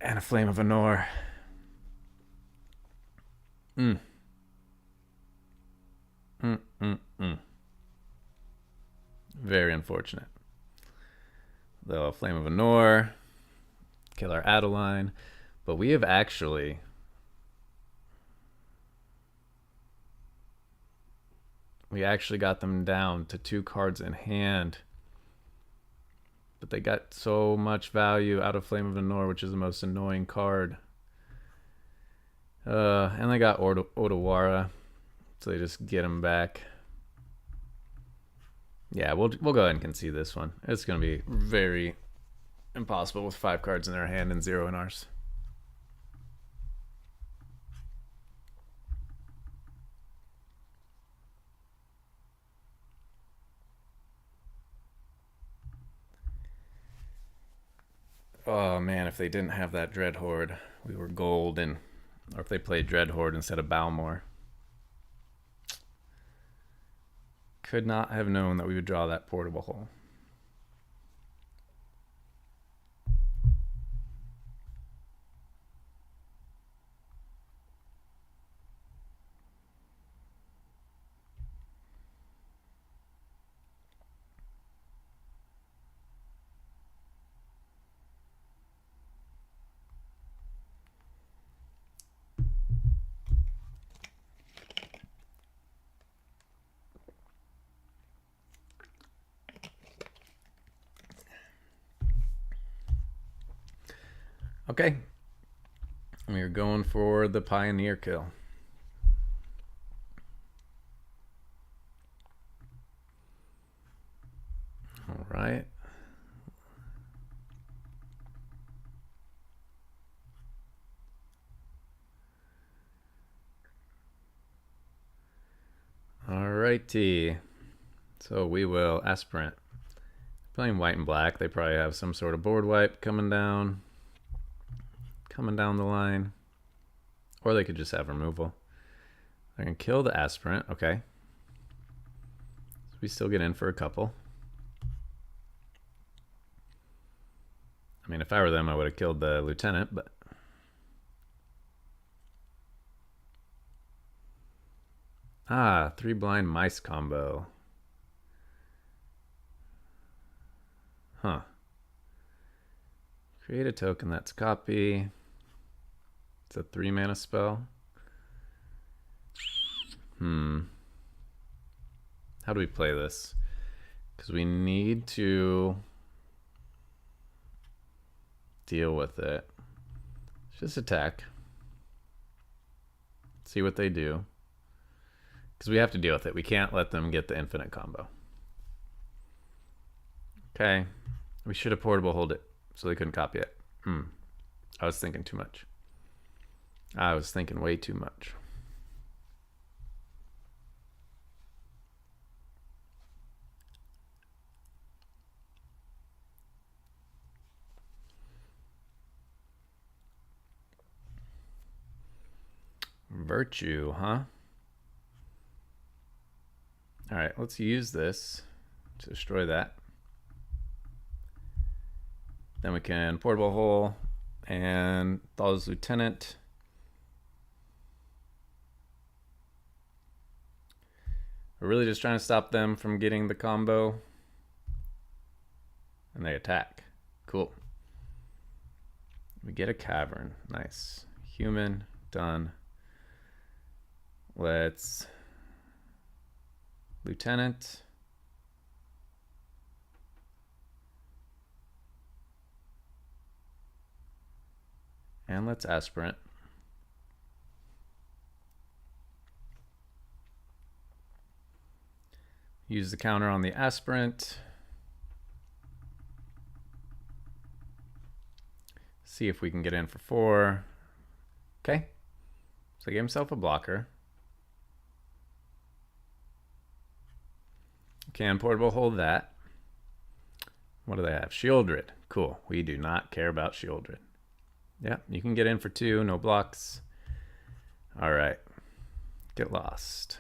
and a Flame of Anor. Very unfortunate. The Flame of Anor, kill our Adeline, but we have actually got them down to 2 cards in hand. But they got so much value out of Flame of Anor, which is the most annoying card. And they got Otawara, so they just get him back. Yeah, we'll go ahead and concede this one. It's going to be very impossible with 5 cards in their hand and 0 in ours. Oh man, if they didn't have that Dreadhorde, we were golden. Or if they played Dreadhorde instead of Balmor. Could not have known that we would draw that portable hole. Okay. We're going for the Pioneer kill. All right. Alrighty. So we will aspirant. Playing white and black, they probably have some sort of board wipe coming down the line. Or they could just have removal. They're going to kill the aspirant. Okay. So we still get in for a couple. I mean, if I were them, I would have killed the lieutenant, but... Ah, 3 blind mice combo. Huh. Create a token that's copy. It's a 3 mana spell. How do we play this? Because we need to deal with it. Just attack. See what they do. Because we have to deal with it. We can't let them get the infinite combo. Okay. We should have portable hold it so they couldn't copy it. I was thinking too much. I was thinking way too much. Virtue, huh? All right, let's use this to destroy that. Then we can portable hole and Thal's Lieutenant. We're really just trying to stop them from getting the combo. And they attack. Cool. We get a cavern. Nice. Human. Done. Let's... Lieutenant. And let's aspirant. Use the counter on the aspirant. See if we can get in for 4. Okay. So he gave himself a blocker. Can portable hold that. What do they have? Shieldred. Cool. We do not care about Shieldred. Yeah, you can get in for 2, no blocks. All right. Get lost.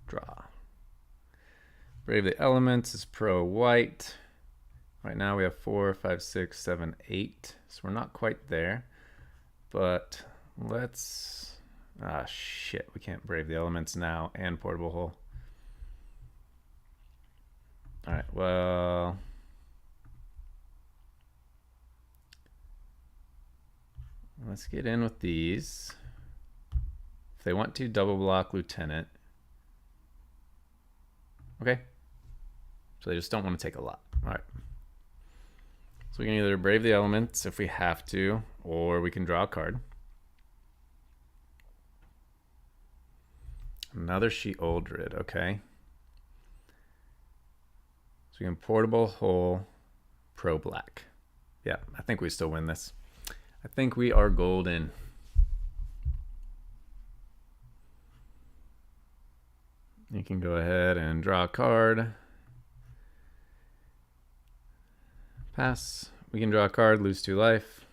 Draw. Brave the Elements is pro white. Right now we have 4, 5, 6, 7, 8. So we're not quite there. But let's... Ah, shit. We can't Brave the Elements now and portable hole. All right, well... Let's get in with these. If they want to, double block Lieutenant. Okay. So they just don't want to take a lot. All right. So we can either Brave the Elements if we have to, or we can draw a card. Another Shieldred, okay. So we can portable hole pro black. Yeah, I think we still win this. I think we are golden. You can go ahead and draw a card. Pass. We can draw a card, lose 2 life.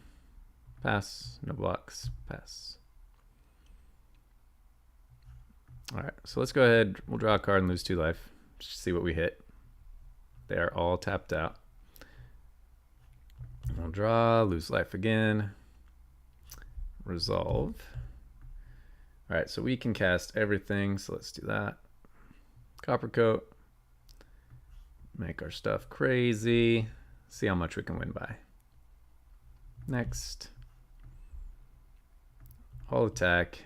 Pass. No blocks. Pass. All right, so let's go ahead. We'll draw a card and lose 2 life. Just see what we hit. They are all tapped out. We'll draw, lose life again. Resolve. All right, so we can cast everything, so let's do that. Copper coat. Make our stuff crazy. See how much we can win by. Next. All attack.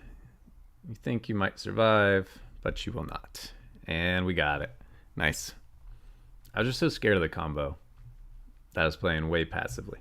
You think you might survive, but you will not. And we got it. Nice. I was just so scared of the combo. That was playing way passively.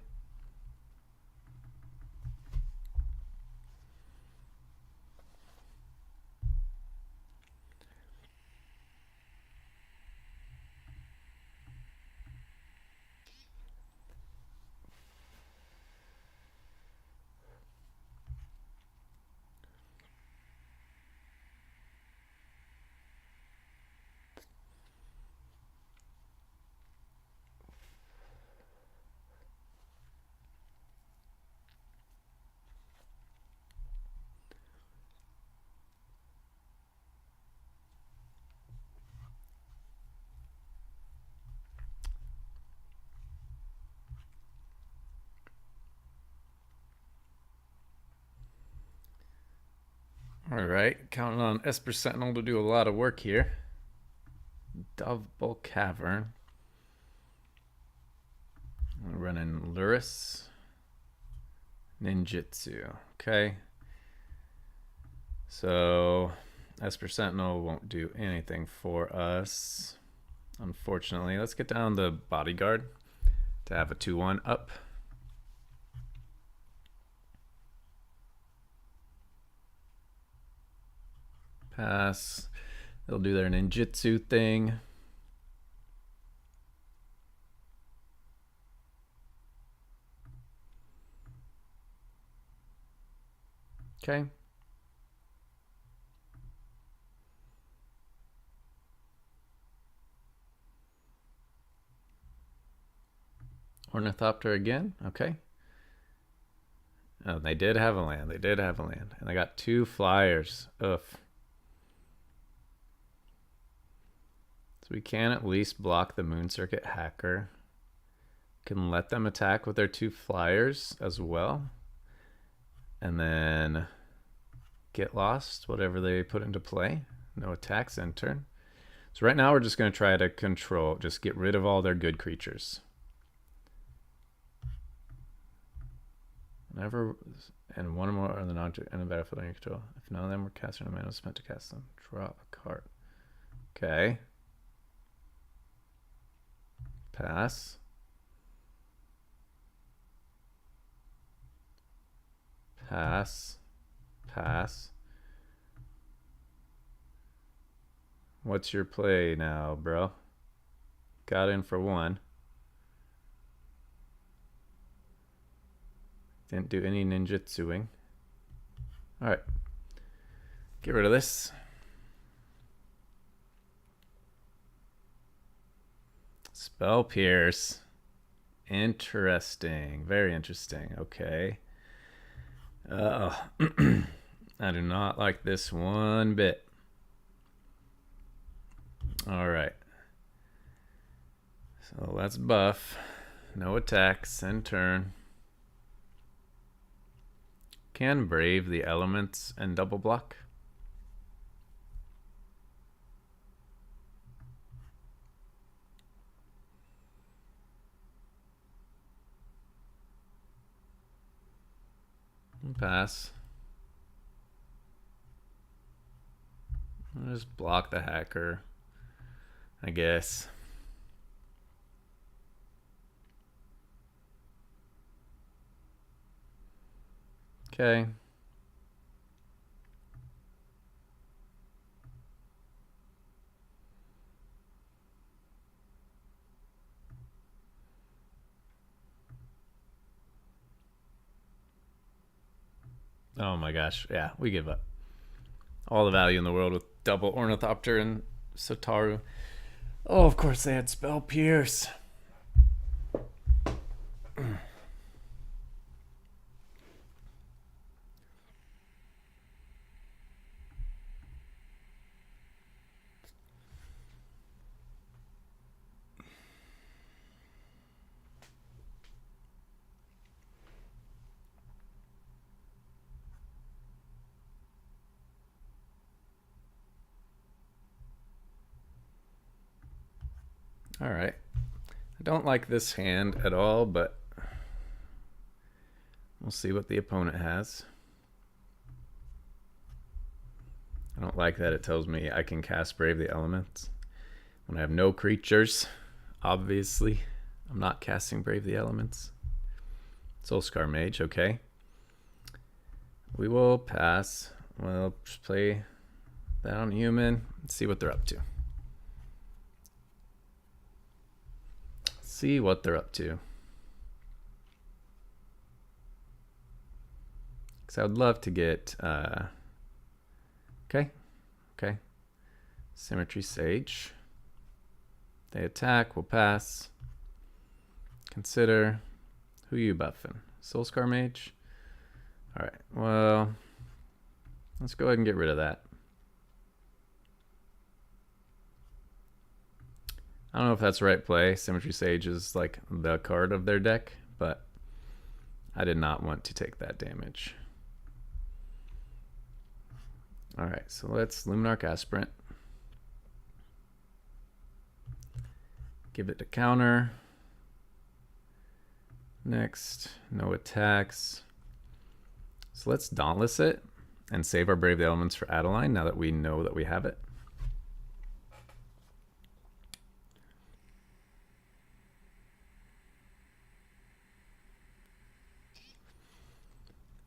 All right, counting on Esper Sentinel to do a lot of work here. Double Cavern. We're running Luris. Ninjutsu. Okay. So Esper Sentinel won't do anything for us, unfortunately. Let's get down the Bodyguard to have a 2-1 up. Pass. They'll do their ninjutsu thing. Okay. Ornithopter again. Okay. Oh, they did have a land. They did have a land. And they got 2 flyers. Ugh. So we can at least block the Moon Circuit Hacker. Can let them attack with their 2 flyers as well. And then get lost, whatever they put into play. No attacks end turn. So right now we're just going to try to control, just get rid of all their good creatures. Whenever, and one or more of the non-object in the battlefield under your control. If none of them were cast or no mana was spent to cast them, draw a card. Okay. Pass. Pass. Pass. What's your play now, bro? Got in for 1. Didn't do any ninjutsuing. Alright. Get rid of this. Spell Pierce. Interesting. Very interesting. Okay. I do not like this one bit. Alright. So let's buff. No attacks. End turn. Can brave the elements and double block. Pass. I'll just block the hacker, I guess. Okay. Oh my gosh. Yeah, we give up. All the value in the world with double Ornithopter and Sotaru. Oh, of course they had Spell Pierce. All right. I don't like this hand at all, but we'll see what the opponent has. I don't like that it tells me I can cast Brave the Elements when I have no creatures, obviously. I'm not casting Brave the Elements. Soulscar Mage, okay. We will pass. We'll just play that on human. See what they're up to. See what they're up to. Because I would love to get... okay. Symmetry Sage. They attack, we'll pass. Consider. Who you buffing? Soulscar Mage? Alright, well... let's go ahead and get rid of that. I don't know if that's the right play. Symmetry Sage is like the card of their deck, but I did not want to take that damage. Alright, so let's Luminarch Aspirant. Give it a counter. Next, no attacks. So let's Dauntless it and save our Brave the Elements for Adeline now that we know that we have it.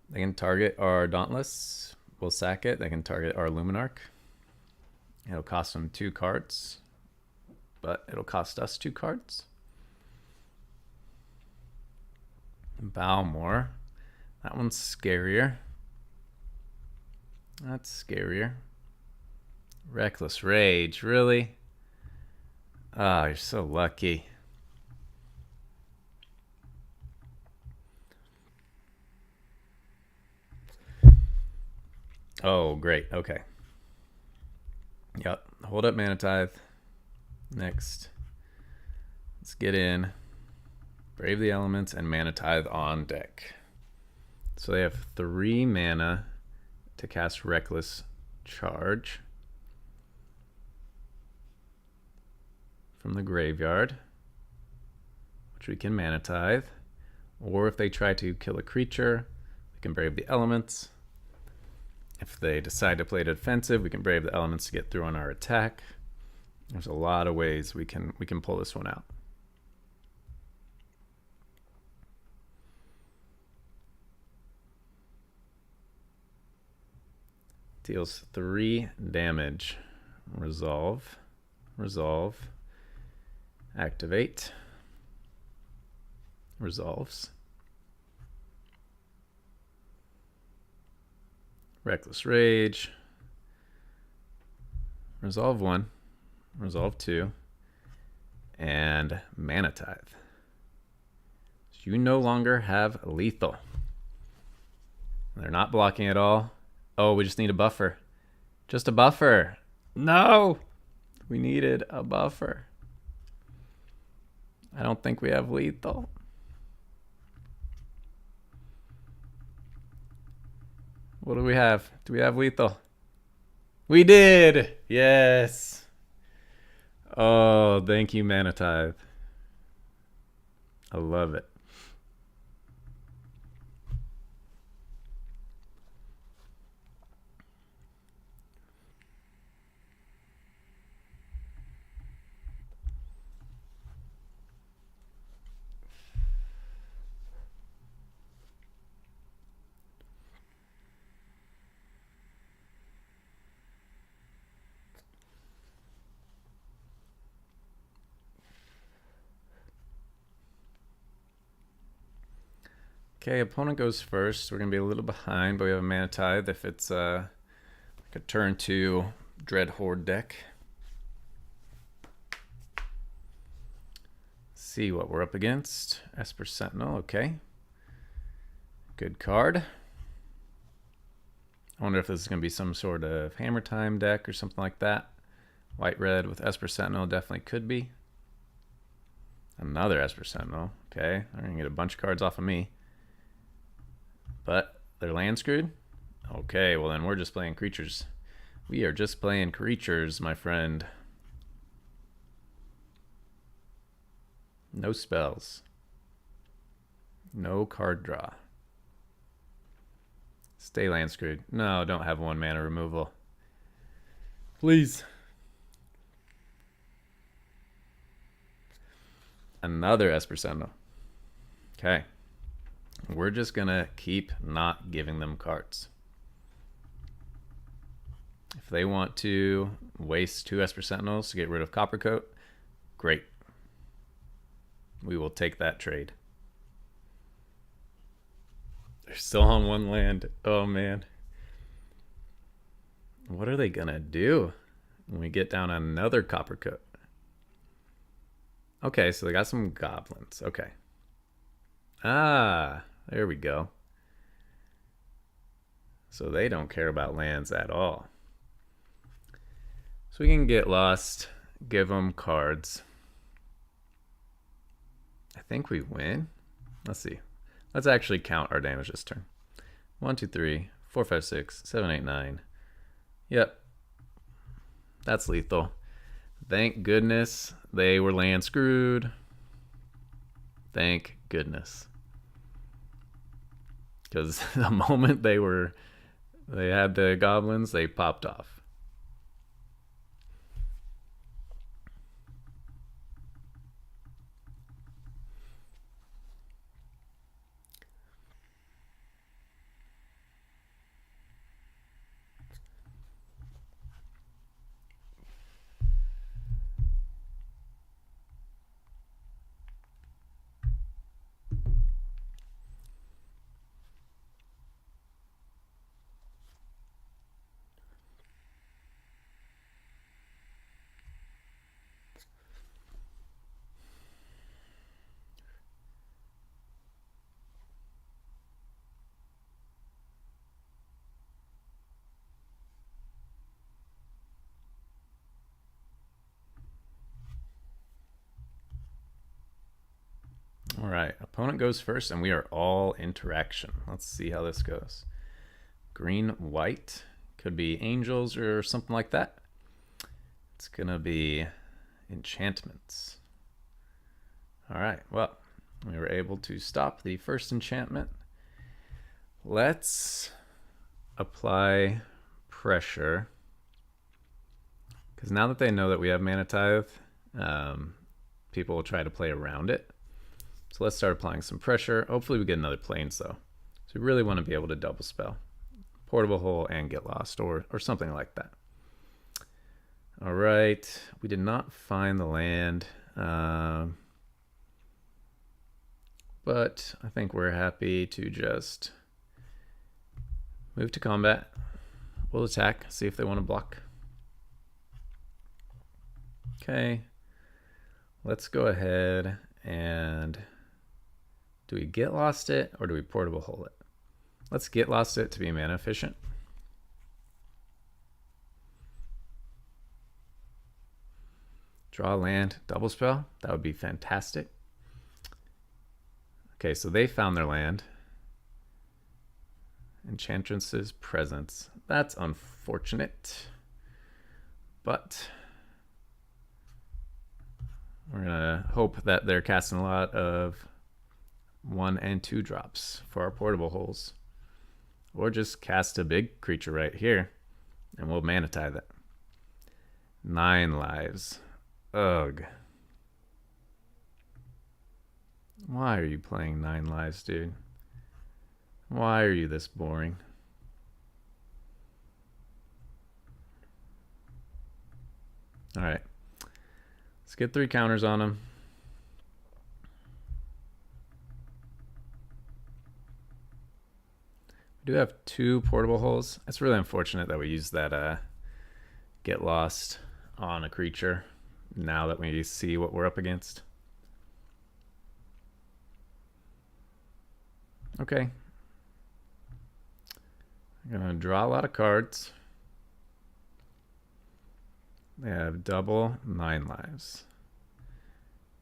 They can target our Dauntless. We'll sack it. They can target our Luminarch. It'll cost them 2 cards, but it'll cost us 2 cards. Balmor. That one's scarier. That's scarier. Reckless Rage, really? Ah, oh, you're so lucky. Oh, great. Okay. Yep. Hold up Mana Tithe. Next. Let's get in. Brave the Elements and Mana Tithe on deck. So they have 3 mana to cast Reckless Charge from the graveyard, which we can Mana Tithe. Or if they try to kill a creature, we can Brave the Elements. If they decide to play defensive, we can Brave the Elements to get through on our attack. There's a lot of ways we can pull this one out. Deals 3 damage. Resolve. Activate. Resolves. Reckless Rage. Resolve 1. Resolve 2. And Mana Tithe. So you no longer have lethal. They're not blocking at all. Oh, we just need a buffer. Just a buffer. No! We needed a buffer. I don't think we have lethal. What do we have? Do we have lethal? We did! Yes! Oh, thank you, Mana Tithe. I love it. Okay, opponent goes first. We're going to be a little behind, but we have a Mana Tithe if it's like a turn 2 Dread Horde deck. See what we're up against. Esper Sentinel, okay. Good card. I wonder if this is going to be some sort of Hammer Time deck or something like that. White-red with Esper Sentinel definitely could be. Another Esper Sentinel. Okay, they're going to get a bunch of cards off of me. But they're land screwed? Okay, well then we're just playing creatures. We are just playing creatures, my friend. No spells. No card draw. Stay land screwed. No, don't have 1 mana removal. Please. Another Esper Sentinel. Okay. We're just going to keep not giving them cards. If they want to waste 2 Esper Sentinels to get rid of Copper Coat, great. We will take that trade. They're still on 1 land. Oh, man. What are they going to do when we get down another Copper Coat? Okay, so they got some goblins. Okay. Ah, there we go. So they don't care about lands at all. So we can get lost, give them cards. I think we win. Let's see. Let's actually count our damage this turn. 1, 2, 3, 4, 5, 6, 7, 8, 9. Yep. That's lethal. Thank goodness they were land screwed. Thank goodness. Because the moment they had the goblins, they popped off. All right, opponent goes first, and we are all interaction. Let's see how this goes. Green, white, could be angels or something like that. It's gonna be enchantments. All right, well, we were able to stop the first enchantment. Let's apply pressure, because now that they know that we have Mana Tithe, people will try to play around it. So let's start applying some pressure. Hopefully we get another planes though. So we really want to be able to double spell. Portable Hole and Get Lost or something like that. All right, we did not find the land. But I think we're happy to just move to combat. We'll attack, see if they want to block. Okay, let's go ahead and do we Get Lost it or do we Portable Hole it? Let's Get Lost it to be mana efficient. Draw land, double spell. That would be fantastic. Okay, so they found their land. Enchantrance's Presence. That's unfortunate. But we're gonna hope that they're casting a lot of 1 and 2 drops for our Portable Holes. Or just cast a big creature right here and we'll Mana Tithe it. 9 lives. Ugh. Why are you playing 9 lives, dude? Why are you this boring? All right. Let's get 3 counters on him. We do have 2 Portable Holes. It's really unfortunate that we used that Get Lost on a creature now that we see what we're up against. Okay. I'm going to draw a lot of cards. They have double 9 lives.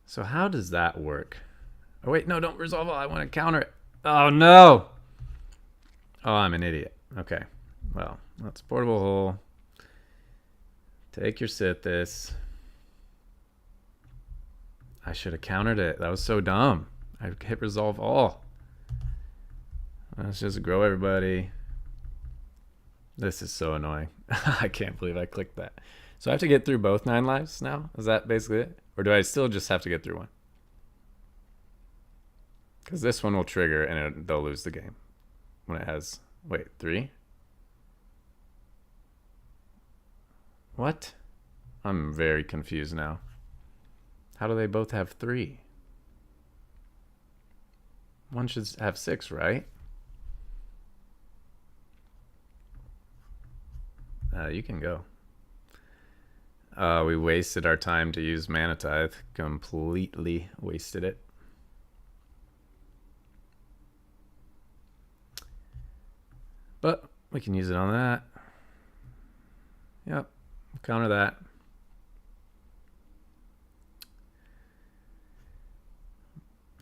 So how does that work? Oh, wait, no, don't resolve all. I want to counter it. Oh, no. Oh, I'm an idiot. Okay. Well, let's Portable Hole. Take your Sithis. I should have countered it. That was so dumb. I hit resolve all. Let's just grow everybody. This is so annoying. I can't believe I clicked that. So I have to get through both 9 lives now? Is that basically it? Or do I still just have to get through 1? Because this one will trigger and they'll lose the game when it has. Wait, 3? What? I'm very confused now. How do they both have 3? One should have 6, right? You can go. We wasted our time to use Mana Tithe. Completely wasted it. But we can use it on that. Yep. Counter that.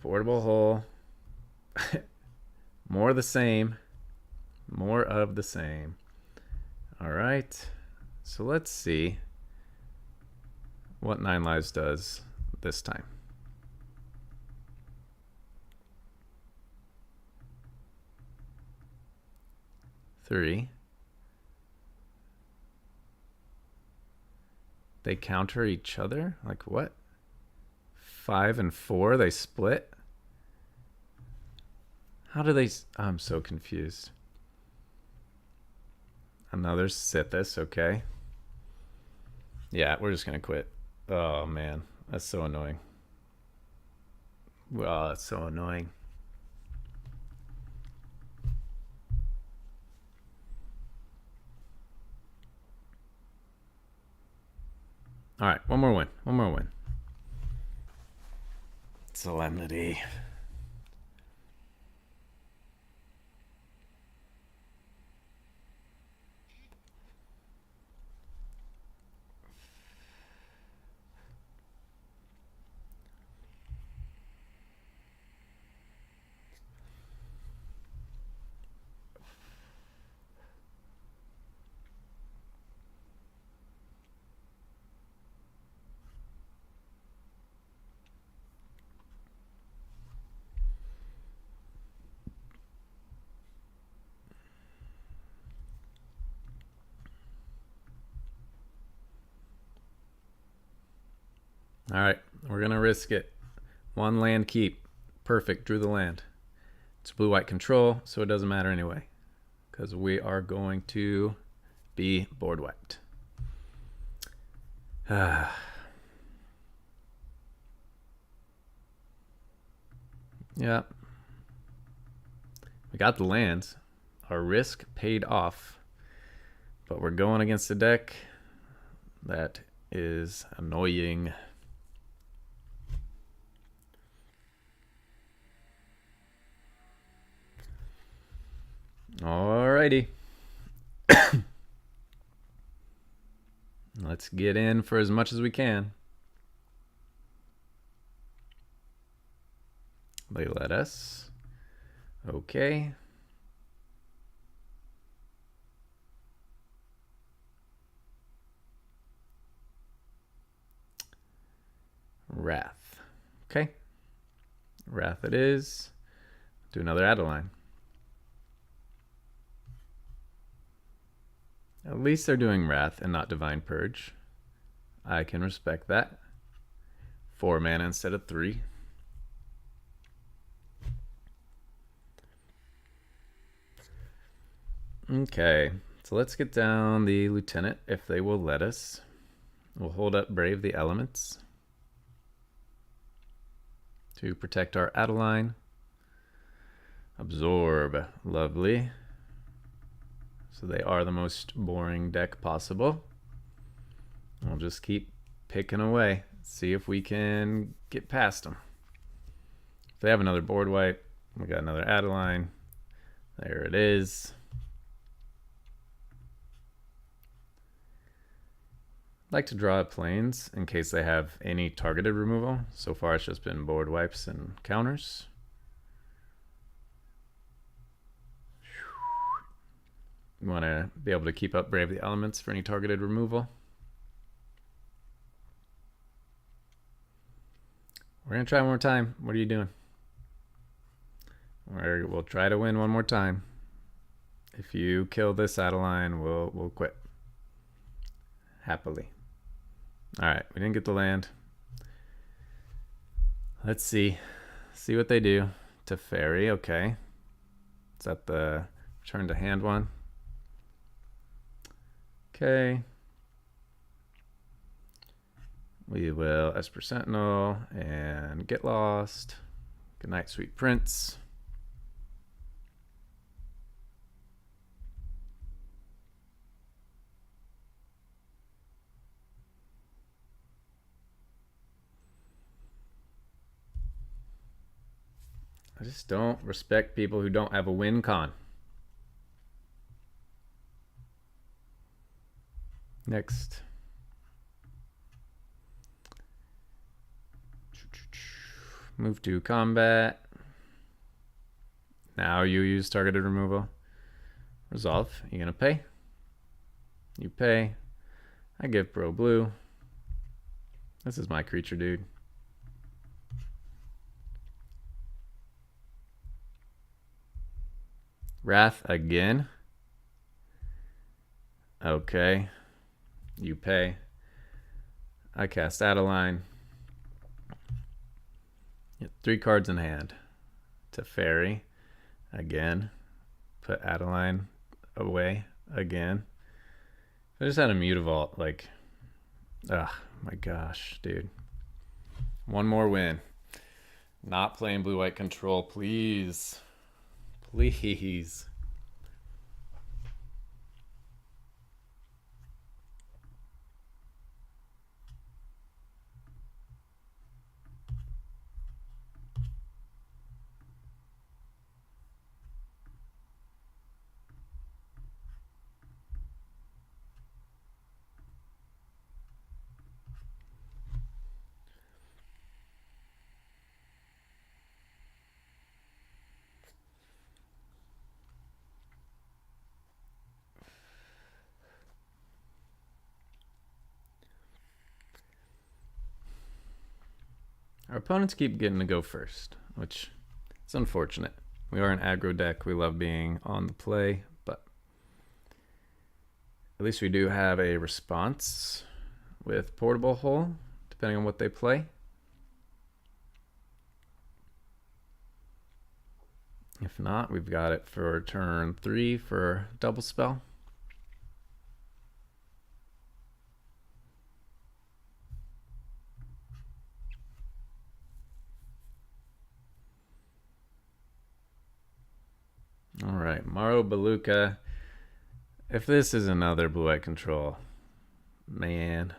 Portable hole. More of the same. More of the same. All right. So let's see what 9 lives does this time. Three. They counter each other? Like what? 5 and 4, they split? How do they... I'm so confused. Another Sithis, okay. Yeah, we're just going to quit. Oh, man. That's so annoying. Oh, that's so annoying. All right, one more win. One more win. Solemnity. All right, we're going to risk it. 1 land keep. Perfect, drew the land. It's blue-white control, so it doesn't matter anyway. Because we are going to be board wiped. Yeah. We got the lands. Our risk paid off. But we're going against a deck that is annoying. Alrighty. Let's get in for as much as we can. They let us. Okay. Wrath. Okay. Wrath it is. Do another Adeline. At least they're doing Wrath and not Divine Purge. I can respect that. 4 mana instead of 3. Okay, so let's get down the Lieutenant if they will let us. We'll hold up Brave the Elements to protect our Adeline. Absorb, lovely. So they are the most boring deck possible. We'll just keep picking away. See if we can get past them. If they have another board wipe, we got another Adeline. There it is. I'd like to draw up planes in case they have any targeted removal. So far it's just been board wipes and counters. We want to be able to keep up Brave the Elements for any targeted removal. We're going to try one more time. What are you doing? We'll try to win one more time. If you kill this Adeline, we'll quit. Happily. Alright, we didn't get the land. Let's see. See what they do. to fairy. Okay. Is that the return to hand one? Okay. We will Esper Sentinel and get lost. Good night, sweet prince. I just don't respect people who don't have a win con. Next. Move to combat. Now you use targeted removal. Resolve. You gonna pay? You pay. I give bro blue. This is my creature, dude. Wrath again. Okay. You pay. I cast Adeline. Get 3 cards in hand. To fairy. Again. Put Adeline away. Again. I just had a Mutavault. Like, my gosh, dude. One more win. Not playing blue-white control, please. Please. Our opponents keep getting to go first, which is unfortunate. We are an aggro deck. We love being on the play, but at least we do have a response with Portable Hole, depending on what they play. If not, we've got it for turn 3 for double spell. All right, Maro Baluka. If this is another blue-white control, man.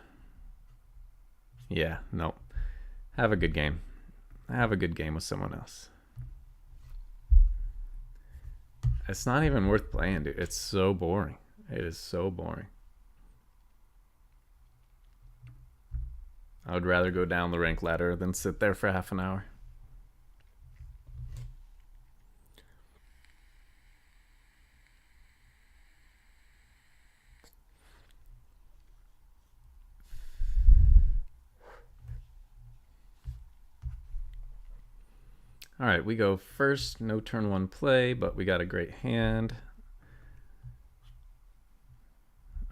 Yeah, nope. Have a good game. Have a good game with someone else. It's not even worth playing, dude. It's so boring. It is so boring. I would rather go down the rank ladder than sit there for half an hour. All right, we go first. No turn 1 play, but we got a great hand.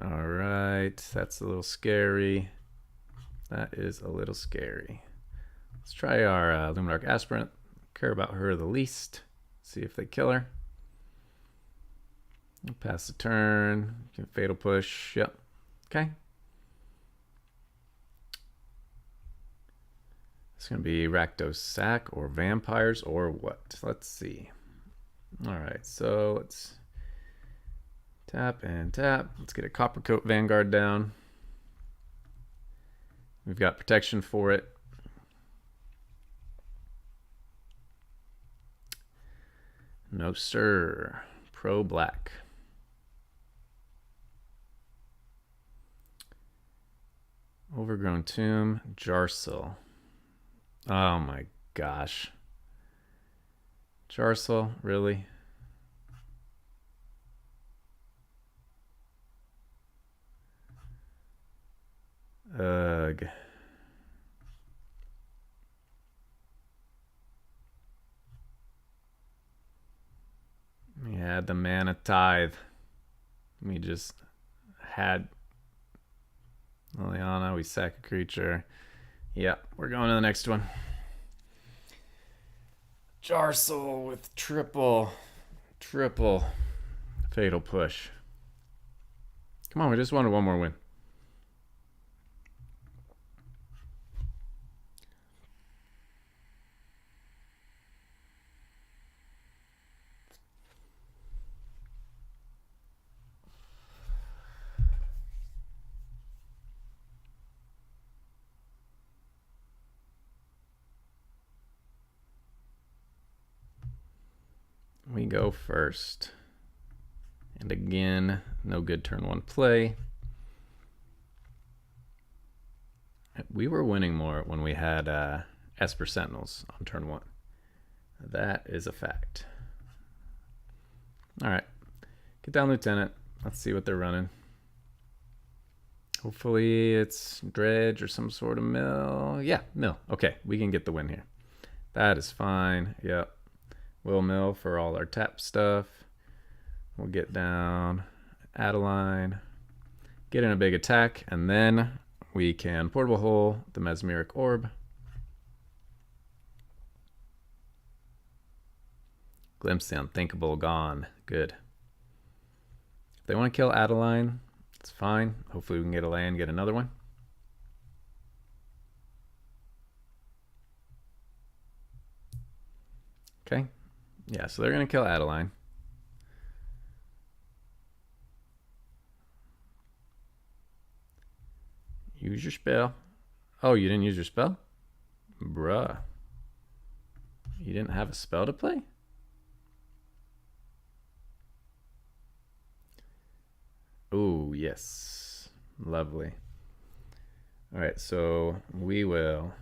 All right, that's a little scary. That is a little scary. Let's try our Luminarch Aspirant. Care about her the least. See if they kill her. Pass the turn. Fatal Push. Yep. Okay. It's going to be Rakdos Sack or Vampires or what? Let's see. All right, so let's tap and tap. Let's get a Coppercoat Vanguard down. We've got protection for it. No, sir. Pro black. Overgrown Tomb. Jarsil. Oh my gosh. Jarsil, really? Ugh. We had the mana tithe. We just had Liliana. We sack a creature. Yeah, we're going to the next one. Jarsoul with triple fatal push. Come on, we just wanted one more win. We go first. And again, no good turn one play. We were winning more when we had Esper Sentinels on turn one. That is a fact. All right. Get down, Lieutenant. Let's see what they're running. Hopefully it's dredge or some sort of mill. Yeah, mill. Okay, we can get the win here. That is fine. Yep. Will mill for all our tap stuff. We'll get down Adeline, get in a big attack, and then we can portable hole the mesmeric orb. Glimpse the unthinkable gone. Good. If they want to kill Adeline, it's fine. Hopefully we can get a land, get another one. Okay. Yeah, so they're going to kill Adeline. Use your spell. Oh, you didn't use your spell? Bruh. You didn't have a spell to play? Oh, yes. Lovely. All right, so we will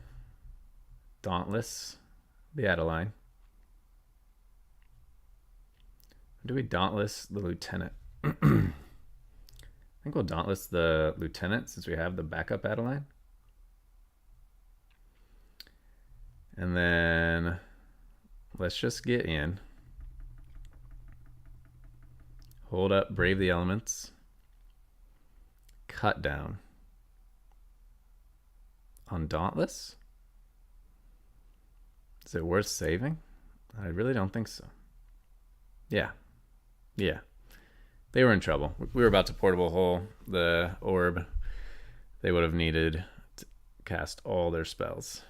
Dauntless the Adeline. Do we Dauntless the Lieutenant? I think we'll Dauntless the Lieutenant since we have the backup Adeline. And then let's just get in. Hold up, Brave the Elements. Cut down. On Dauntless? Is it worth saving? I really don't think so. Yeah. Yeah. They were in trouble. We were about to portable hole the orb. They would have needed to cast all their spells.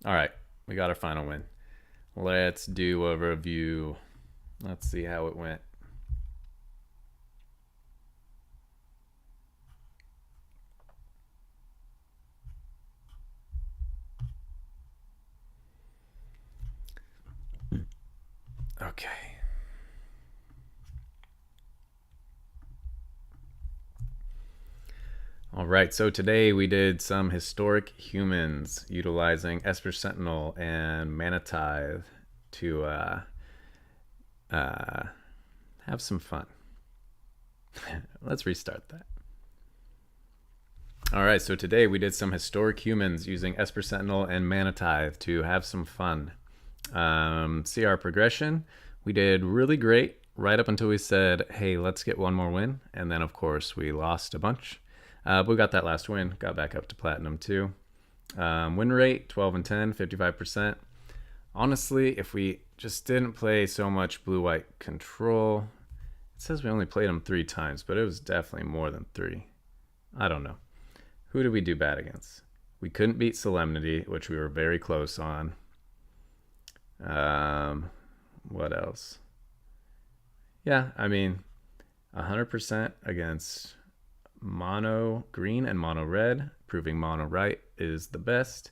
All right, we got our final win. Let's do a review. Let's see how it went. Okay. All right, so today we did some historic humans utilizing Esper Sentinel and Mana Tithe to have some fun. Let's restart that. All right, so today we did some historic humans using Esper Sentinel and Mana Tithe to have some fun. See our progression. We did really great right up until we said, hey, let's get one more win. And then, of course, we lost a bunch. But we got that last win, got back up to Platinum too. Win rate, 12 and 10, 55%. Honestly, if we just didn't play so much blue-white control, it says we only played them 3 times, but it was definitely more than 3. I don't know. Who did we do bad against? We couldn't beat Solemnity, which we were very close on. What else? Yeah, I mean, 100% against mono green and mono red, proving mono right is the best.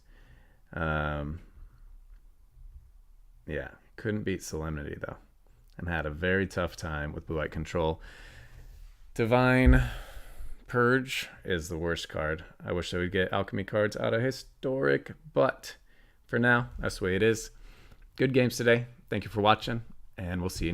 Yeah, couldn't beat Solemnity though, and had a very tough time with blue-white control. Divine Purge is the worst card. I wish I would get alchemy cards out of historic, but for now, that's the way it is. Good games today. Thank you for watching, and we'll see you